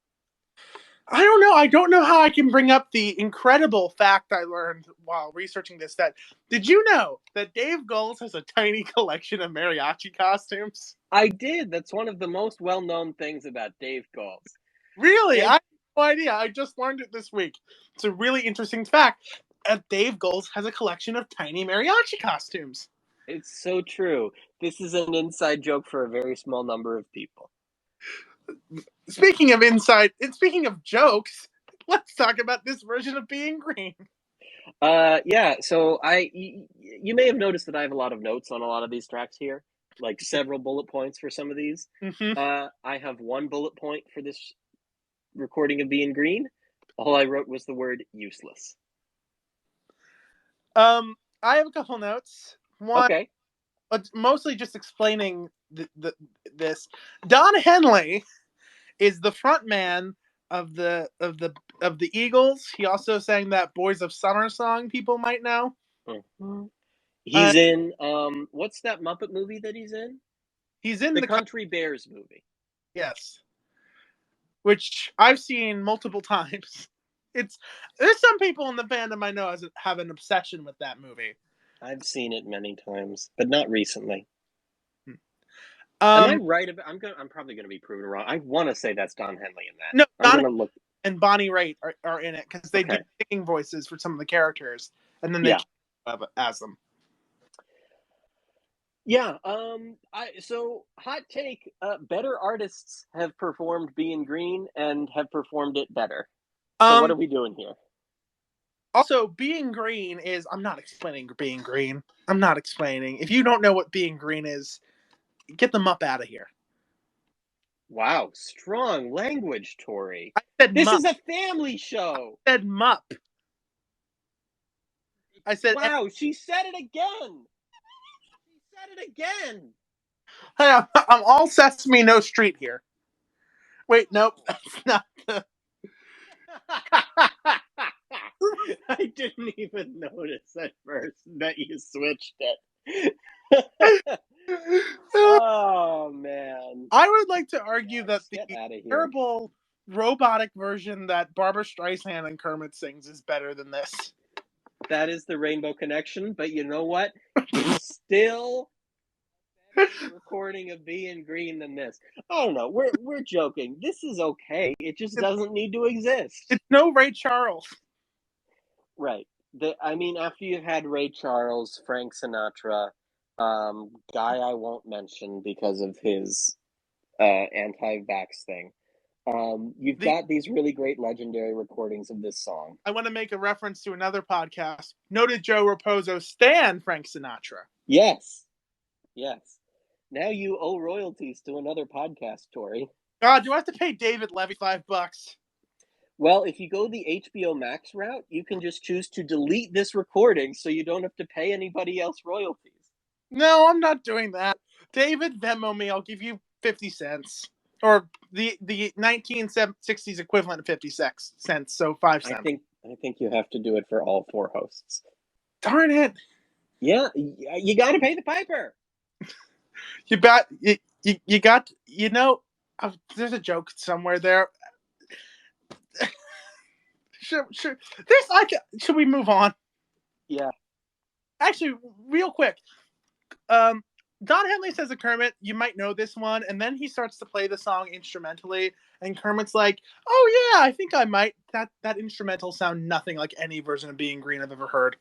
A: I don't know. I don't know how I can bring up the incredible fact I learned while researching this. Did you know that Dave Goelz has a tiny collection of mariachi costumes?
B: I did. That's one of the most well-known things about Dave Goelz.
A: Really? I had no idea. I just learned it this week. It's a really interesting fact. Dave Goelz has a collection of tiny mariachi costumes.
B: It's so true. This is an inside joke for a very small number of people.
A: Speaking of jokes, let's talk about this version of Being Green.
B: Yeah, so you may have noticed that I have a lot of notes on a lot of these tracks here, like several bullet points for some of these.
A: Mm-hmm.
B: I have one bullet point for this recording of Being Green. All I wrote was the word useless.
A: I have a couple notes. One,
B: okay,
A: but mostly just explaining this. Don Henley is the front man of the Eagles. He also sang that Boys of Summer song people might know.
B: Mm-hmm. He's in what's that Muppet movie that he's in?
A: He's in
B: the Country Bears movie.
A: Yes. Which I've seen multiple times. There's some people in the fandom I know have an obsession with that movie.
B: I've seen it many times, but not recently.
A: Am
B: I right about? I'm probably going to be proven wrong. I want to say that's Don Henley in that.
A: No,
B: I'm going to look.
A: And Bonnie Raitt are in it because they do singing voices for some of the characters, and then they as them.
B: Yeah. So hot take: better artists have performed Being Green and have performed it better. So what are we doing here?
A: Also, Being Green is. I'm not explaining Being Green. I'm not explaining. If you don't know what Being Green is, get them up out of here.
B: Wow, strong language, Tori.
A: This
B: is a family show.
A: I said Mupp. I said.
B: Wow, she said it again.
A: Hey, I'm all Sesame No Street here. Wait, nope, that's not the.
B: I didn't even notice at first that you switched it. Oh man!
A: I would like to argue that the terrible robotic version that Barbra Streisand and Kermit sings is better than this.
B: That is the Rainbow Connection, but you know what? It's still a better recording of Being Green than this. I don't know. We're joking. This is okay. It just doesn't need to exist.
A: It's no Ray Charles.
B: Right. After you've had Ray Charles, Frank Sinatra, Guy I won't mention because of his anti-vax thing. You've
A: The
B: got these really great legendary recordings of this song.
A: I want to make a reference to another podcast. Noted Joe Raposo stan Frank Sinatra.
B: Yes, yes. Now you owe royalties to another podcast, Tori.
A: God, do I have to pay David Levy $5?
B: Well, if you go the HBO Max route, you can just choose to delete this recording so you don't have to pay anybody else royalties.
A: No, I'm not doing that. David, Venmo me. I'll give you 50 cents. Or the 1960s equivalent of 50 cents, so 5 cents.
B: I think you have to do it for all 4 hosts.
A: Darn it.
B: Yeah, you got to pay the piper.
A: You got, there's a joke somewhere there. Should we move on?
B: Yeah.
A: Actually, real quick. Don Henley says to Kermit, "You might know this one," and then he starts to play the song instrumentally, and Kermit's like, "Oh yeah, I think I might." That instrumental sound nothing like any version of Being Green I've ever heard.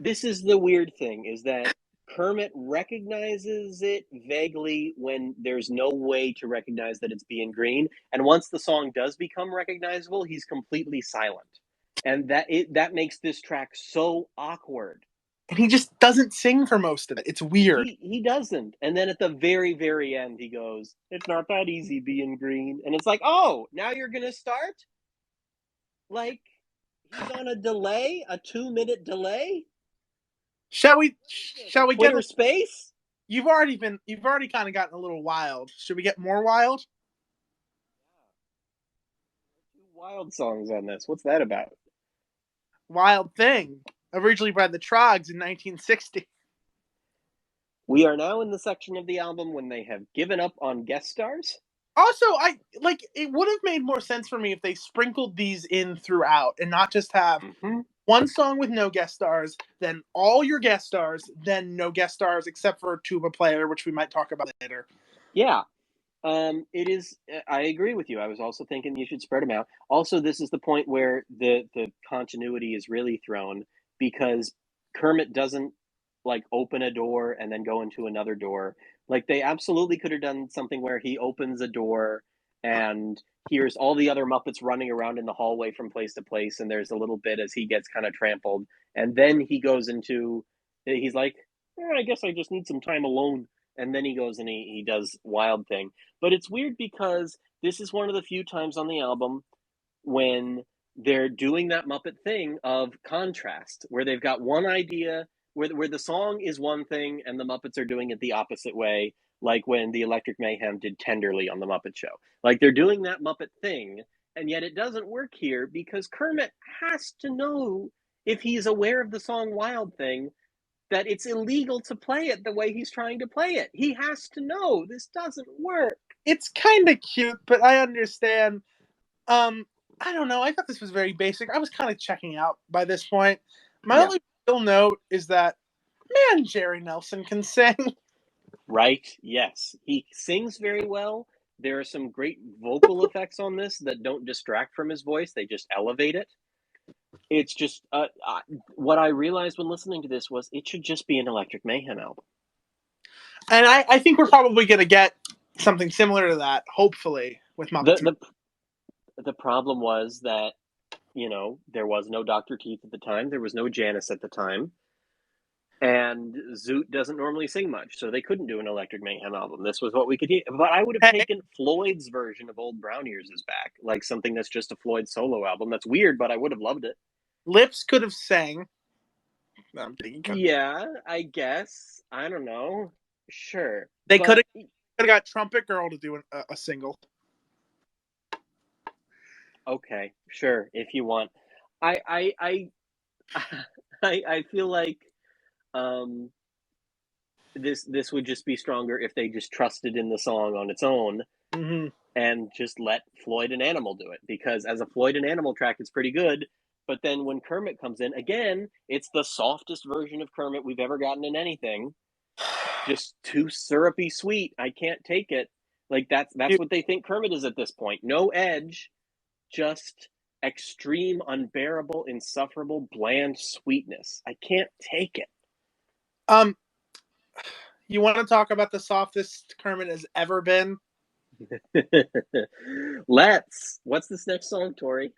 B: This is the weird thing, is that Kermit recognizes it vaguely when there's no way to recognize that it's Being Green, and once the song does become recognizable, he's completely silent, and that makes this track so awkward.
A: And he just doesn't sing for most of it. It's weird.
B: He doesn't. And then at the very, very end, he goes, "It's not that easy being green." And it's like, oh, now you're going to start? Like, he's on a delay, a 2-minute delay?
A: Shall we
B: Twitter
A: get
B: space?
A: You've already kind of gotten a little wild. Should we get more wild?
B: Yeah. 2 wild songs on this. What's that about?
A: Wild Thing, originally by the Trogs in 1960.
B: We are now in the section of the album when they have given up on guest stars.
A: Also, it would have made more sense for me if they sprinkled these in throughout and not just have one song with no guest stars, then all your guest stars, then no guest stars except for a tuba player, which we might talk about later.
B: Yeah. It is. I agree with you. I was also thinking you should spread them out. Also, this is the point where the continuity is really thrown, because Kermit doesn't like open a door and then go into another door. Like, they absolutely could have done something where he opens a door and hears all the other Muppets running around in the hallway from place to place, and there's a little bit as he gets kind of trampled, and then he goes into. He's like, I guess I just need some time alone. And then he goes and he does Wild Thing. But it's weird because this is one of the few times on the album when they're doing that Muppet thing of contrast, where they've got one idea, where the song is one thing and the Muppets are doing it the opposite way, like when the Electric Mayhem did Tenderly on the Muppet Show. Like, they're doing that Muppet thing, and yet it doesn't work here because Kermit has to know, if he's aware of the song Wild Thing, that it's illegal to play it the way he's trying to play it. He has to know this doesn't work.
A: It's kind of cute, but I understand. I don't know. I thought this was very basic. I was kind of checking out by this point. My only real note is that, man, Jerry Nelson can sing.
B: Right? Yes. He sings very well. There are some great vocal effects on this that don't distract from his voice. They just elevate it. It's just what I realized when listening to this was it should just be an Electric Mayhem album.
A: And I think we're probably going to get something similar to that, hopefully, with Muppets.
B: The problem was that, there was no Dr. Teeth at the time. There was no Janice at the time. And Zoot doesn't normally sing much, so they couldn't do an Electric Mayhem album. This was what we could do. But I would have taken Floyd's version of Old Brown Ears is Back, like something that's just a Floyd solo album. That's weird, but I would have loved it.
A: Lips could have sang.
B: Yeah, I guess. I don't know. Sure.
A: They could have got Trumpet Girl to do a single.
B: Okay, sure, if you want. I feel like this would just be stronger if they just trusted in the song on its own and just let Floyd and Animal do it. Because as a Floyd and Animal track, it's pretty good. But then when Kermit comes in, again, it's the softest version of Kermit we've ever gotten in anything. Just too syrupy sweet. I can't take it. Like, that's what they think Kermit is at this point. No edge, just extreme, unbearable, insufferable, bland sweetness. I can't take it.
A: You want to talk about the softest Kermit has ever been?
B: Let's. What's this next song, Tori?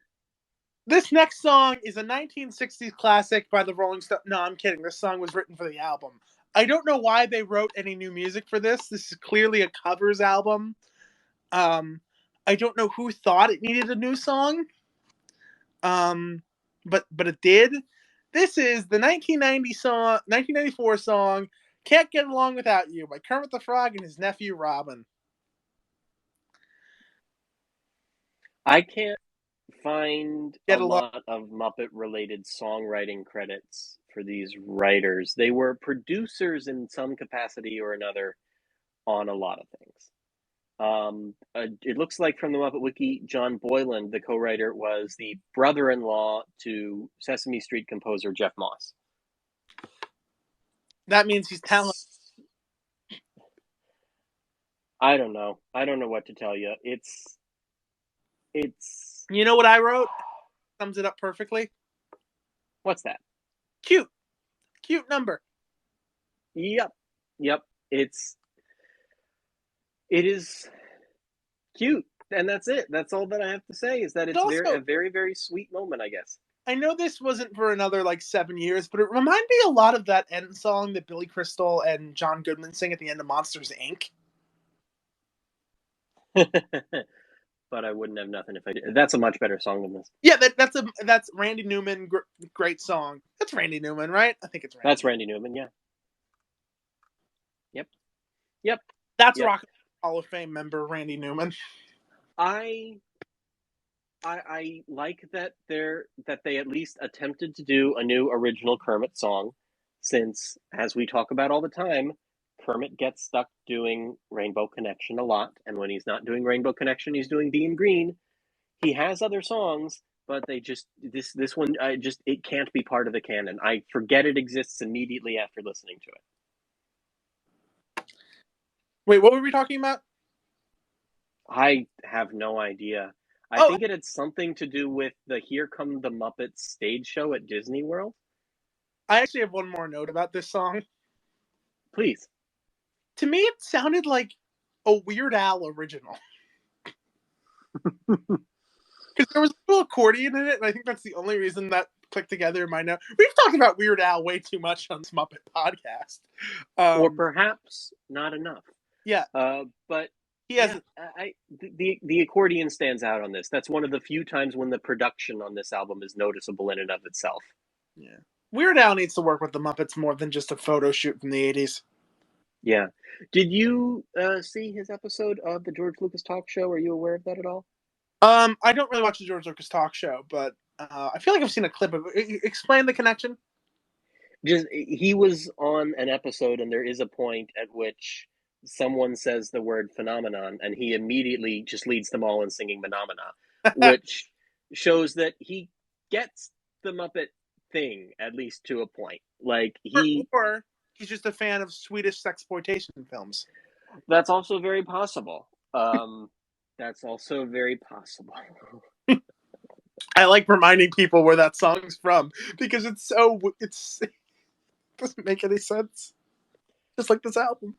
A: This next song is a 1960s classic by the Rolling Stones. No, I'm kidding. This song was written for the album. I don't know why they wrote any new music for this. This is clearly a covers album. I don't know who thought it needed a new song. But it did. This is the 1994 song "Can't Get Along Without You" by Kermit the Frog and his nephew Robin.
B: I can't find
A: Get
B: a
A: along.
B: lot of Muppet-related songwriting credits for these writers. They were producers in some capacity or another on a lot of things. It looks like from the Muppet Wiki, John Boylan, the co-writer, was the brother-in-law to Sesame Street composer Jeff Moss.
A: That means he's talented.
B: I don't know. I don't know what to tell you. It's.
A: You know what I wrote? Sums it up perfectly.
B: What's that?
A: Cute number.
B: Yep. It is cute, and that's it. That's all that I have to say. Is that it's
A: also,
B: a very, very sweet moment, I guess.
A: I know this wasn't for another 7 years, but it reminded me a lot of that end song that Billy Crystal and John Goodman sing at the end of Monsters, Inc.
B: But I wouldn't have nothing if I did. That's a much better song than this.
A: Yeah, that's Randy Newman. Great song. That's Randy Newman, right? I think it's Randy.
B: That's Randy Newman. Yeah. Yep.
A: That's Rock and Roll Hall of Fame member Randy Newman.
B: I like that they at least attempted to do a new original Kermit song, since, as we talk about all the time, Kermit gets stuck doing Rainbow Connection a lot, and when he's not doing Rainbow Connection, he's doing Being Green. He has other songs, but they just this one it can't be part of the canon. I forget it exists immediately after listening to it.
A: Wait, what were we talking about?
B: I have no idea. I think it had something to do with the Here Come the Muppets stage show at Disney World.
A: I actually have one more note about this song.
B: Please.
A: To me, it sounded like a Weird Al original. Because there was a little accordion in it, and I think that's the only reason that clicked together in my note. We've talked about Weird Al way too much on this Muppet podcast.
B: Or perhaps not enough.
A: Yeah.
B: But
A: he has
B: the accordion stands out on this. That's one of the few times when the production on this album is noticeable in and of itself.
A: Yeah. Weird Al needs to work with the Muppets more than just a photo shoot from the 80s.
B: Yeah. Did you see his episode of the George Lucas Talk Show? Are you aware of that at all?
A: I don't really watch the George Lucas Talk Show, but I feel like I've seen a clip of it. Explain the connection.
B: He was on an episode, and there is a point at which someone says the word phenomenon, and he immediately just leads them all in singing Phenomena, which shows that he gets the Muppet thing, at least to a point.
A: Or he's just a fan of Swedish sexploitation films.
B: That's also very possible. That's also very possible.
A: I like reminding people where that song's from, because it doesn't make any sense. Just like this album.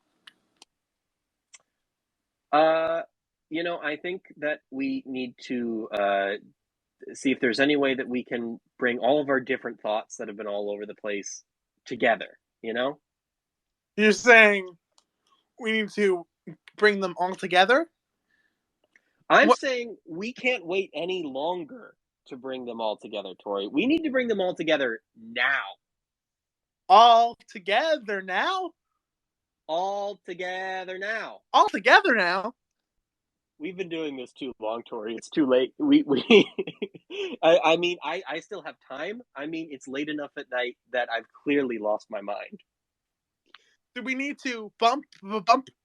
B: I think that we need to see if there's any way that we can bring all of our different thoughts that have been all over the place together,
A: You're saying we need to bring them all together?
B: I'm saying we can't wait any longer to bring them all together, Tori. We need to bring them all together now.
A: All together now?
B: All together now.
A: All together now?
B: We've been doing this too long, Tori. It's too late. I still have time. It's late enough at night that I've clearly lost my mind.
A: Do we need to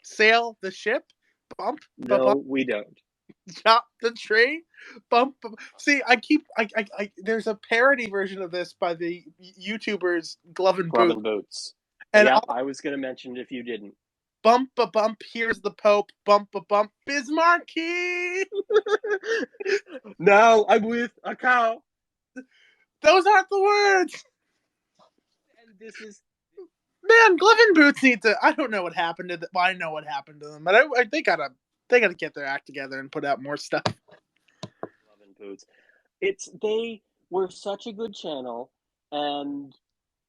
A: sail the ship?
B: No, we don't.
A: Chop the tree? See, there's a parody version of this by the YouTubers Glove and
B: Boots. And I was going to mention it if you didn't.
A: Bump a bump, here's the Pope. Bump a bump, Bismarcky.
B: No, I'm with a cow.
A: Those aren't the words.
B: And this is
A: Man, Glove and Boots need to. I don't know what happened to them. Well, I know what happened to them, but they gotta get their act together and put out more stuff.
B: Glove and Boots. They were such a good channel, and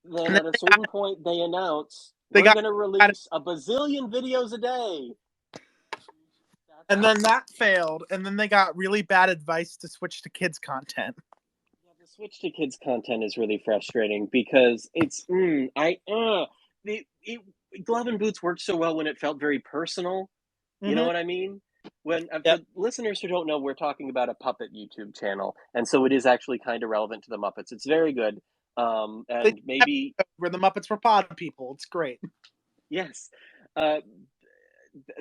B: then
A: And then
B: at a certain point they announce
A: they
B: we're
A: got,
B: going to release a bazillion videos a day.
A: and then that failed, and then they got really bad advice to switch to kids content.
B: Yeah, the switch to kids content is really frustrating because Glove and Boots worked so well when it felt very personal. You know what I mean? When for listeners who don't know, we're talking about a puppet YouTube channel, and so it is actually kind of relevant to the Muppets. It's very good, and maybe
A: where the Muppets were pod people. It's great.
B: yes, uh,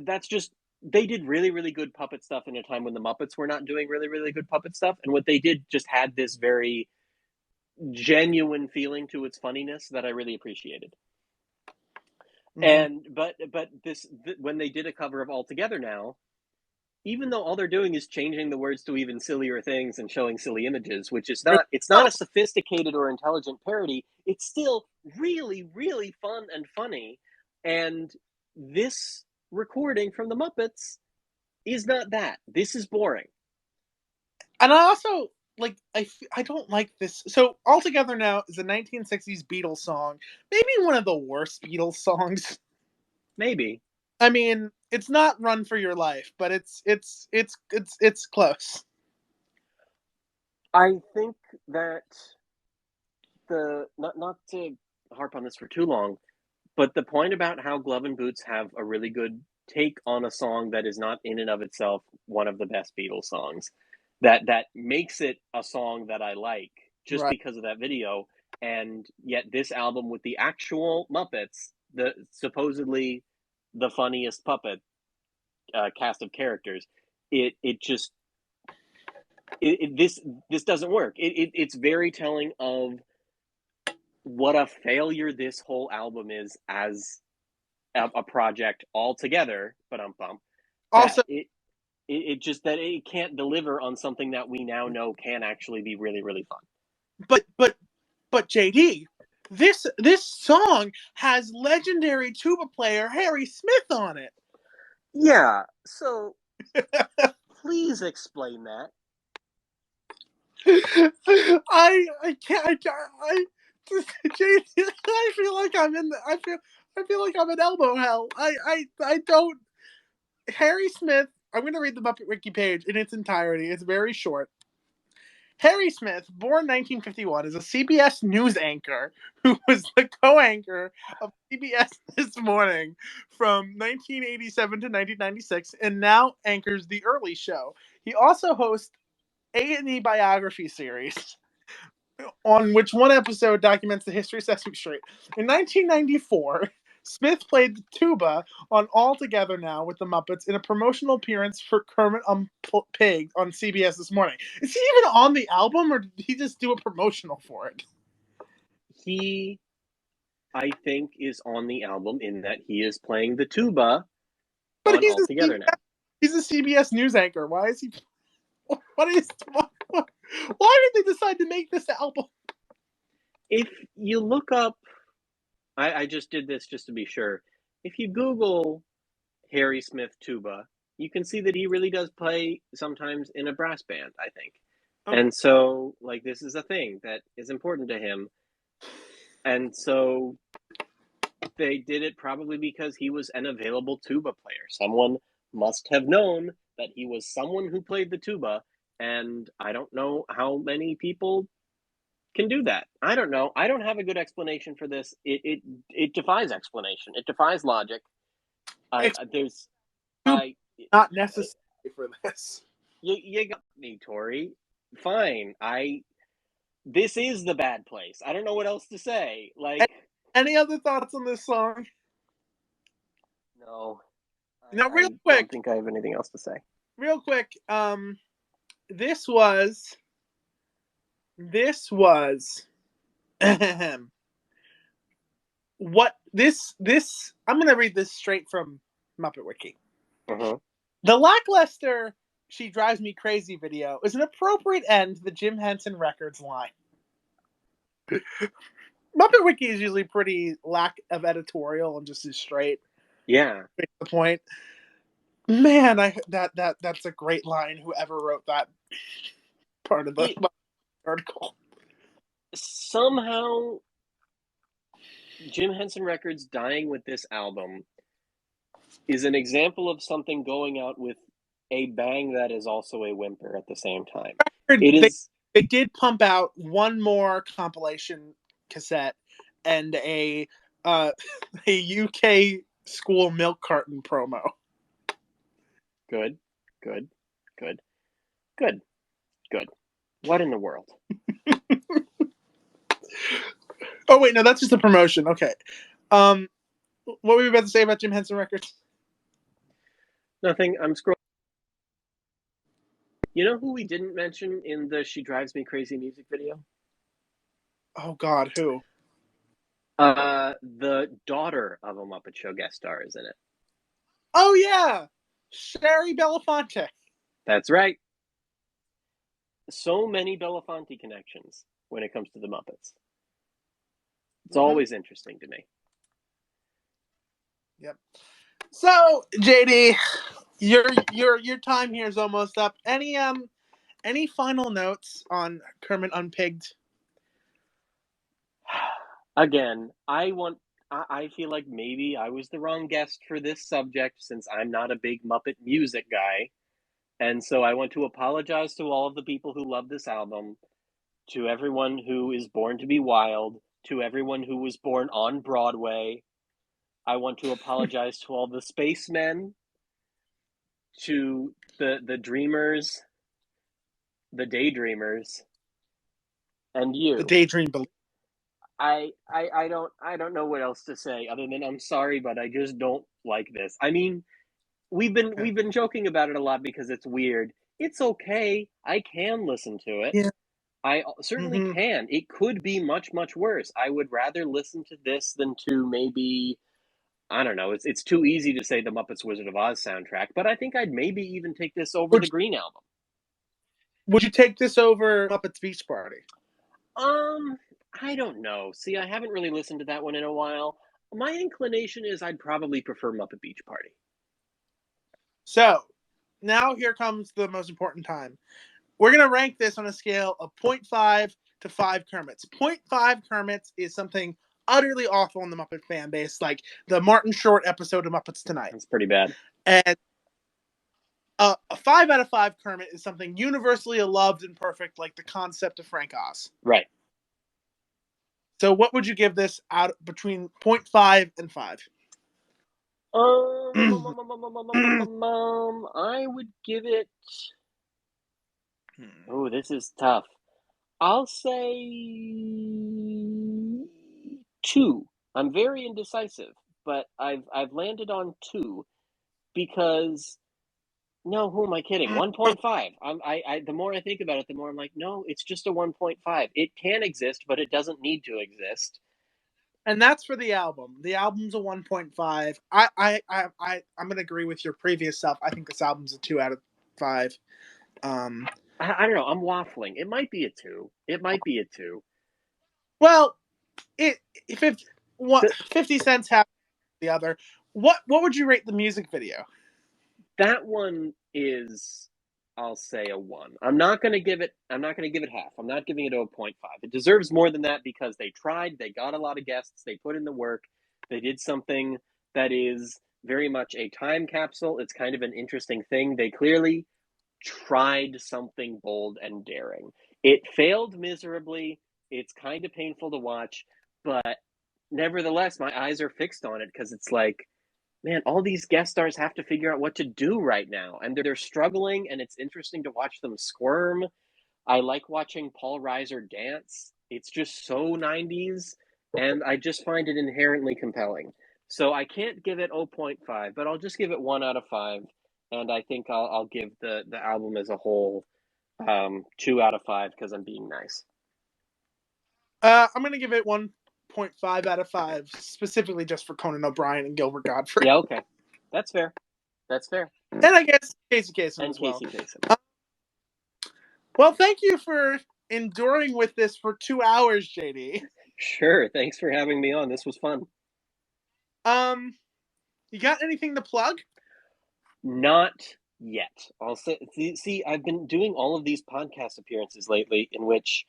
B: that's just they did really really good puppet stuff in a time when the Muppets were not doing really really good puppet stuff, and what they did just had this very genuine feeling to its funniness that I really appreciated. And but when they did a cover of All Together Now, even though all they're doing is changing the words to even sillier things and showing silly images, which is it's not a sophisticated or intelligent parody, it's still really really fun and funny. And this recording from the Muppets is not that. This is boring.
A: And I also I don't like this. So All Together Now is a 1960s Beatles song, maybe one of the worst Beatles songs.
B: Maybe.
A: I mean, it's not Run for Your Life, but it's close.
B: I think that not to harp on this for too long, but the point about how Glove and Boots have a really good take on a song that is not in and of itself one of the best Beatles songs, that makes it a song that I like just because of that video, and yet this album with the actual Muppets, the supposedly the funniest puppet cast of characters, this doesn't work. It's very telling of what a failure this whole album is as a project altogether. But
A: Also,
B: it just that it can't deliver on something that we now know can actually be really really fun.
A: But JD, this song has legendary tuba player Harry Smith on it.
B: Yeah, so please explain that.
A: I can't. JD, I feel like I'm in. I feel like I'm in elbow hell. I don't. Harry Smith. I'm going to read the Muppet Wiki page in its entirety. It's very short. Harry Smith, born 1951, is a CBS news anchor who was the co-anchor of CBS This Morning from 1987 to 1996 and now anchors The Early Show. He also hosts A&E biography series, on which one episode documents the history of Sesame Street. In 1994, Smith played the tuba on All Together Now with the Muppets in a promotional appearance for Kermit Unpigged on CBS This Morning. Is he even on the album, or did he just do a promotional for it?
B: He, I think, is on the album in that he is playing the tuba on All Together Now.
A: He's a CBS news anchor. Why is he... Why did they decide to make this album?
B: If you look up, I just did this just to be sure. If you Google Harry Smith tuba, you can see that he really does play sometimes in a brass band, I think. Okay. And so, like, this is a thing that is important to him. And so they did it probably because he was an available tuba player. Someone must have known that he was someone who played the tuba, and I don't know how many people can do that. I don't know. I don't have a good explanation for this. It defies explanation. It defies logic.
A: Not necessary for this.
B: You got me, Tori. Fine. This is the bad place. I don't know what else to say. Like,
A: any other thoughts on this song?
B: No.
A: Now, real quick.
B: I don't think I have anything else to say.
A: Real quick. This was. What this. I'm gonna read this straight from Muppet Wiki.
B: Uh-huh.
A: The lackluster "She Drives Me Crazy" video is an appropriate end to the Jim Henson Records line. Muppet Wiki is usually pretty lack of editorial and just is straight.
B: Yeah.
A: Straight to the point. Man, that's a great line. Whoever wrote that part of the article.
B: Somehow, Jim Henson Records dying with this album is an example of something going out with a bang that is also a whimper at the same time.
A: They did pump out one more compilation cassette and a UK school milk carton promo.
B: Good. What in the world?
A: Oh wait, no, that's just a promotion. Okay. What were you about to say about Jim Henson Records?
B: Nothing. I'm scrolling. You know who we didn't mention in the She Drives Me Crazy music video?
A: Oh God, who?
B: The daughter of a Muppet Show guest star is in it.
A: Oh yeah, Sherry Belafonte.
B: That's right. So many Belafonte connections when it comes to the Muppets. It's always interesting to me.
A: Yep. So, JD, your time here is almost up. Any final notes on Kermit Unpigged?
B: Again, I feel like maybe I was the wrong guest for this subject since I'm not a big Muppet music guy. And so I want to apologize to all of the people who love this album, to everyone who is born to be wild, to everyone who was born on Broadway. I want to apologize to all the spacemen, to the dreamers, the daydreamers, and you.
A: The daydream.
B: I don't know what else to say other than I'm sorry, but I just don't like this. I mean, we've been joking about it a lot because it's weird. It's okay. I can listen to it.
A: Yeah.
B: I certainly can. It could be much worse. I would rather listen to this than to maybe, I don't know. It's too easy to say the Muppets Wizard of Oz soundtrack, but I think I'd maybe even take this over the Green Album.
A: Would you take this over Muppets Beach Party?
B: I don't know. See, I haven't really listened to that one in a while. My inclination is I'd probably prefer Muppet Beach Party.
A: So, now here comes the most important time. We're going to rank this on a scale of 0.5 to 5 Kermits. 0.5 Kermits is something utterly awful in the Muppet fan base, like the Martin Short episode of Muppets Tonight.
B: That's pretty bad.
A: And a 5 out of 5 Kermit is something universally loved and perfect, like the concept of Frank Oz.
B: Right.
A: So what would you give this out between 0.5 and 5?
B: I would give it... Oh, this is tough. I'll say 2. I'm very indecisive, but I've landed on 2 because... No, who am I kidding? 1.5. The more I think about it, the more I'm like, no, it's just a 1.5. It can exist, but it doesn't need to exist.
A: And that's for the album. The album's a 1.5. I'm gonna agree with your previous self. I think this album's a 2 out of 5.
B: I don't know. I'm waffling. It might be a 2.
A: Well, if 50 cents half the other. What would you rate the music video?
B: That one is, I'll say, a 1. I'm not gonna give it half. I'm not giving it a 0.5. It deserves more than that because they tried. They got a lot of guests. They put in the work. They did something that is very much a time capsule. It's kind of an interesting thing. They clearly tried something bold and daring. It failed miserably. It's kind of painful to watch, but nevertheless, my eyes are fixed on it because it's like, man, all these guest stars have to figure out what to do right now, and they're struggling, and it's interesting to watch them squirm. I like watching Paul Reiser dance. It's just so 90s, and I just find it inherently compelling. So I can't give it 0.5, but I'll just give it 1 out of 5, and I think I'll give the album as a whole 2 out of 5 because I'm being nice.
A: I'm going to give it 1.5 out of 5, specifically just for Conan O'Brien and Gilbert Gottfried.
B: Yeah, okay. That's fair.
A: And I guess Casey Kasem as well. Well, thank you for enduring with this for 2 hours, JD.
B: Sure. Thanks for having me on. This was fun.
A: You got anything to plug?
B: Not yet. I'll say, see, I've been doing all of these podcast appearances lately in which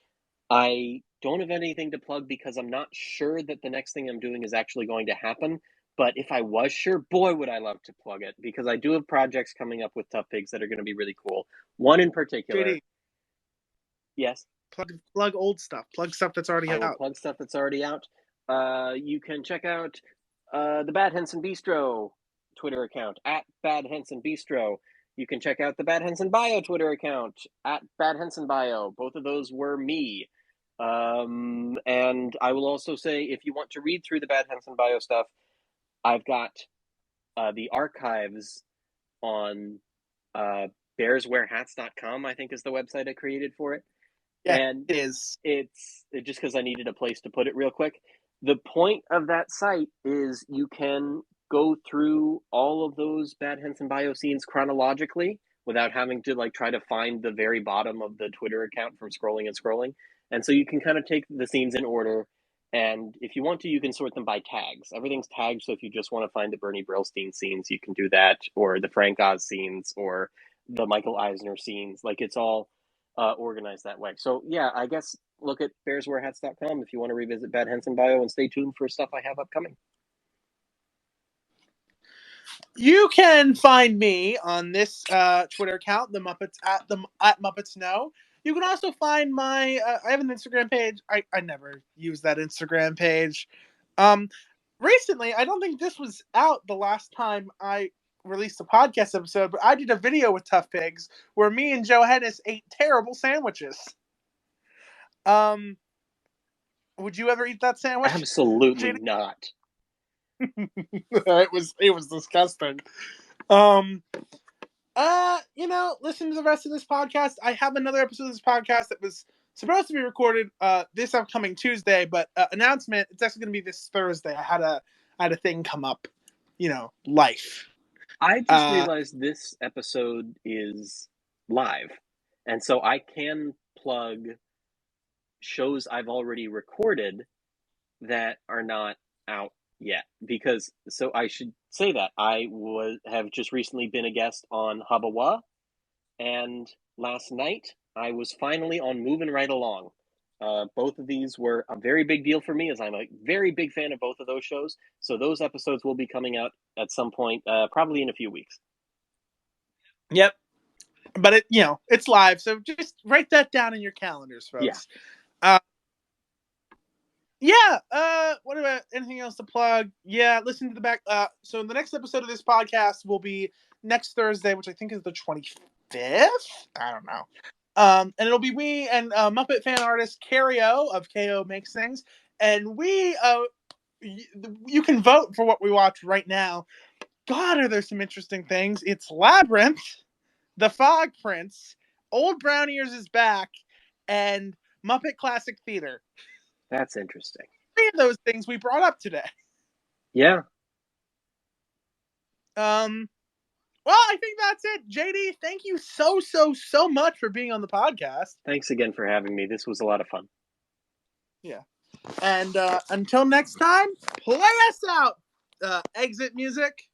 B: I don't have anything to plug because I'm not sure that the next thing I'm doing is actually going to happen. But if I was sure, boy, would I love to plug it because I do have projects coming up with Tough Pigs that are going to be really cool. One in particular.
A: JD,
B: Yes,
A: plug old stuff. Plug stuff that's already
B: I will
A: out.
B: plug stuff that's already out. You can check out the Bad Henson Bistro Twitter account at Bad Henson Bistro. You can check out the Bad Henson Bio Twitter account at Bad Henson Bio. Both of those were me. And I will also say, if you want to read through the Bad Henson Bio stuff, I've got the archives on bearswearhats.com, I think is the website I created for it.
A: Yeah,
B: And
A: it is.
B: it's just because I needed a place to put it real quick. The point of that site is you can go through all of those Bad Henson Bio scenes chronologically without having to like try to find the very bottom of the Twitter account from scrolling and scrolling. And so you can kind of take the scenes in order. And if you want to, you can sort them by tags. Everything's tagged. So if you just want to find the Bernie Brillstein scenes, you can do that, or the Frank Oz scenes, or the Michael Eisner scenes. Like it's all organized that way. So yeah, I guess look at bearswearhats.com if you want to revisit Bad Henson Bio and stay tuned for stuff I have upcoming.
A: You can find me on this Twitter account, the Muppets at Muppets Know. You can also find my I have an Instagram page. I never use that Instagram page. Recently, I don't think this was out the last time I released a podcast episode, but I did a video with Tough Pigs where me and Joe Hennis ate terrible sandwiches. Would you ever eat that sandwich?
B: Absolutely not.
A: It was disgusting. Listen to the rest of this podcast. I have another episode of this podcast that was supposed to be recorded this upcoming Tuesday, but announcement, it's actually going to be this Thursday. I had a thing come up, life.
B: I just realized this episode is live, and so I can plug shows I've already recorded that are not out yet. Because, so I should say that I have just recently been a guest on Habawa, and last night I was finally on Moving Right Along. Both of these were a very big deal for me, as I'm a very big fan of both of those shows. So those episodes will be coming out at some point, probably in a few weeks.
A: Yep. But it's live, so just write that down in your calendars, folks. Yeah. What about anything else to plug? Yeah, listen to the back. So the next episode of this podcast will be next Thursday, which I think is the 25th. I don't know. And it'll be me and Muppet fan artist Cario of KO Makes Things, and you can vote for what we watch right now. God, are there some interesting things? It's Labyrinth, The Fog Prince, Old Brown Ears is Back, and Muppet Classic Theater.
B: That's interesting.
A: 3 of those things we brought up today.
B: Yeah.
A: Well, I think that's it. JD, thank you so much for being on the podcast.
B: Thanks again for having me. This was a lot of fun.
A: Yeah. And until next time, play us out. Exit music.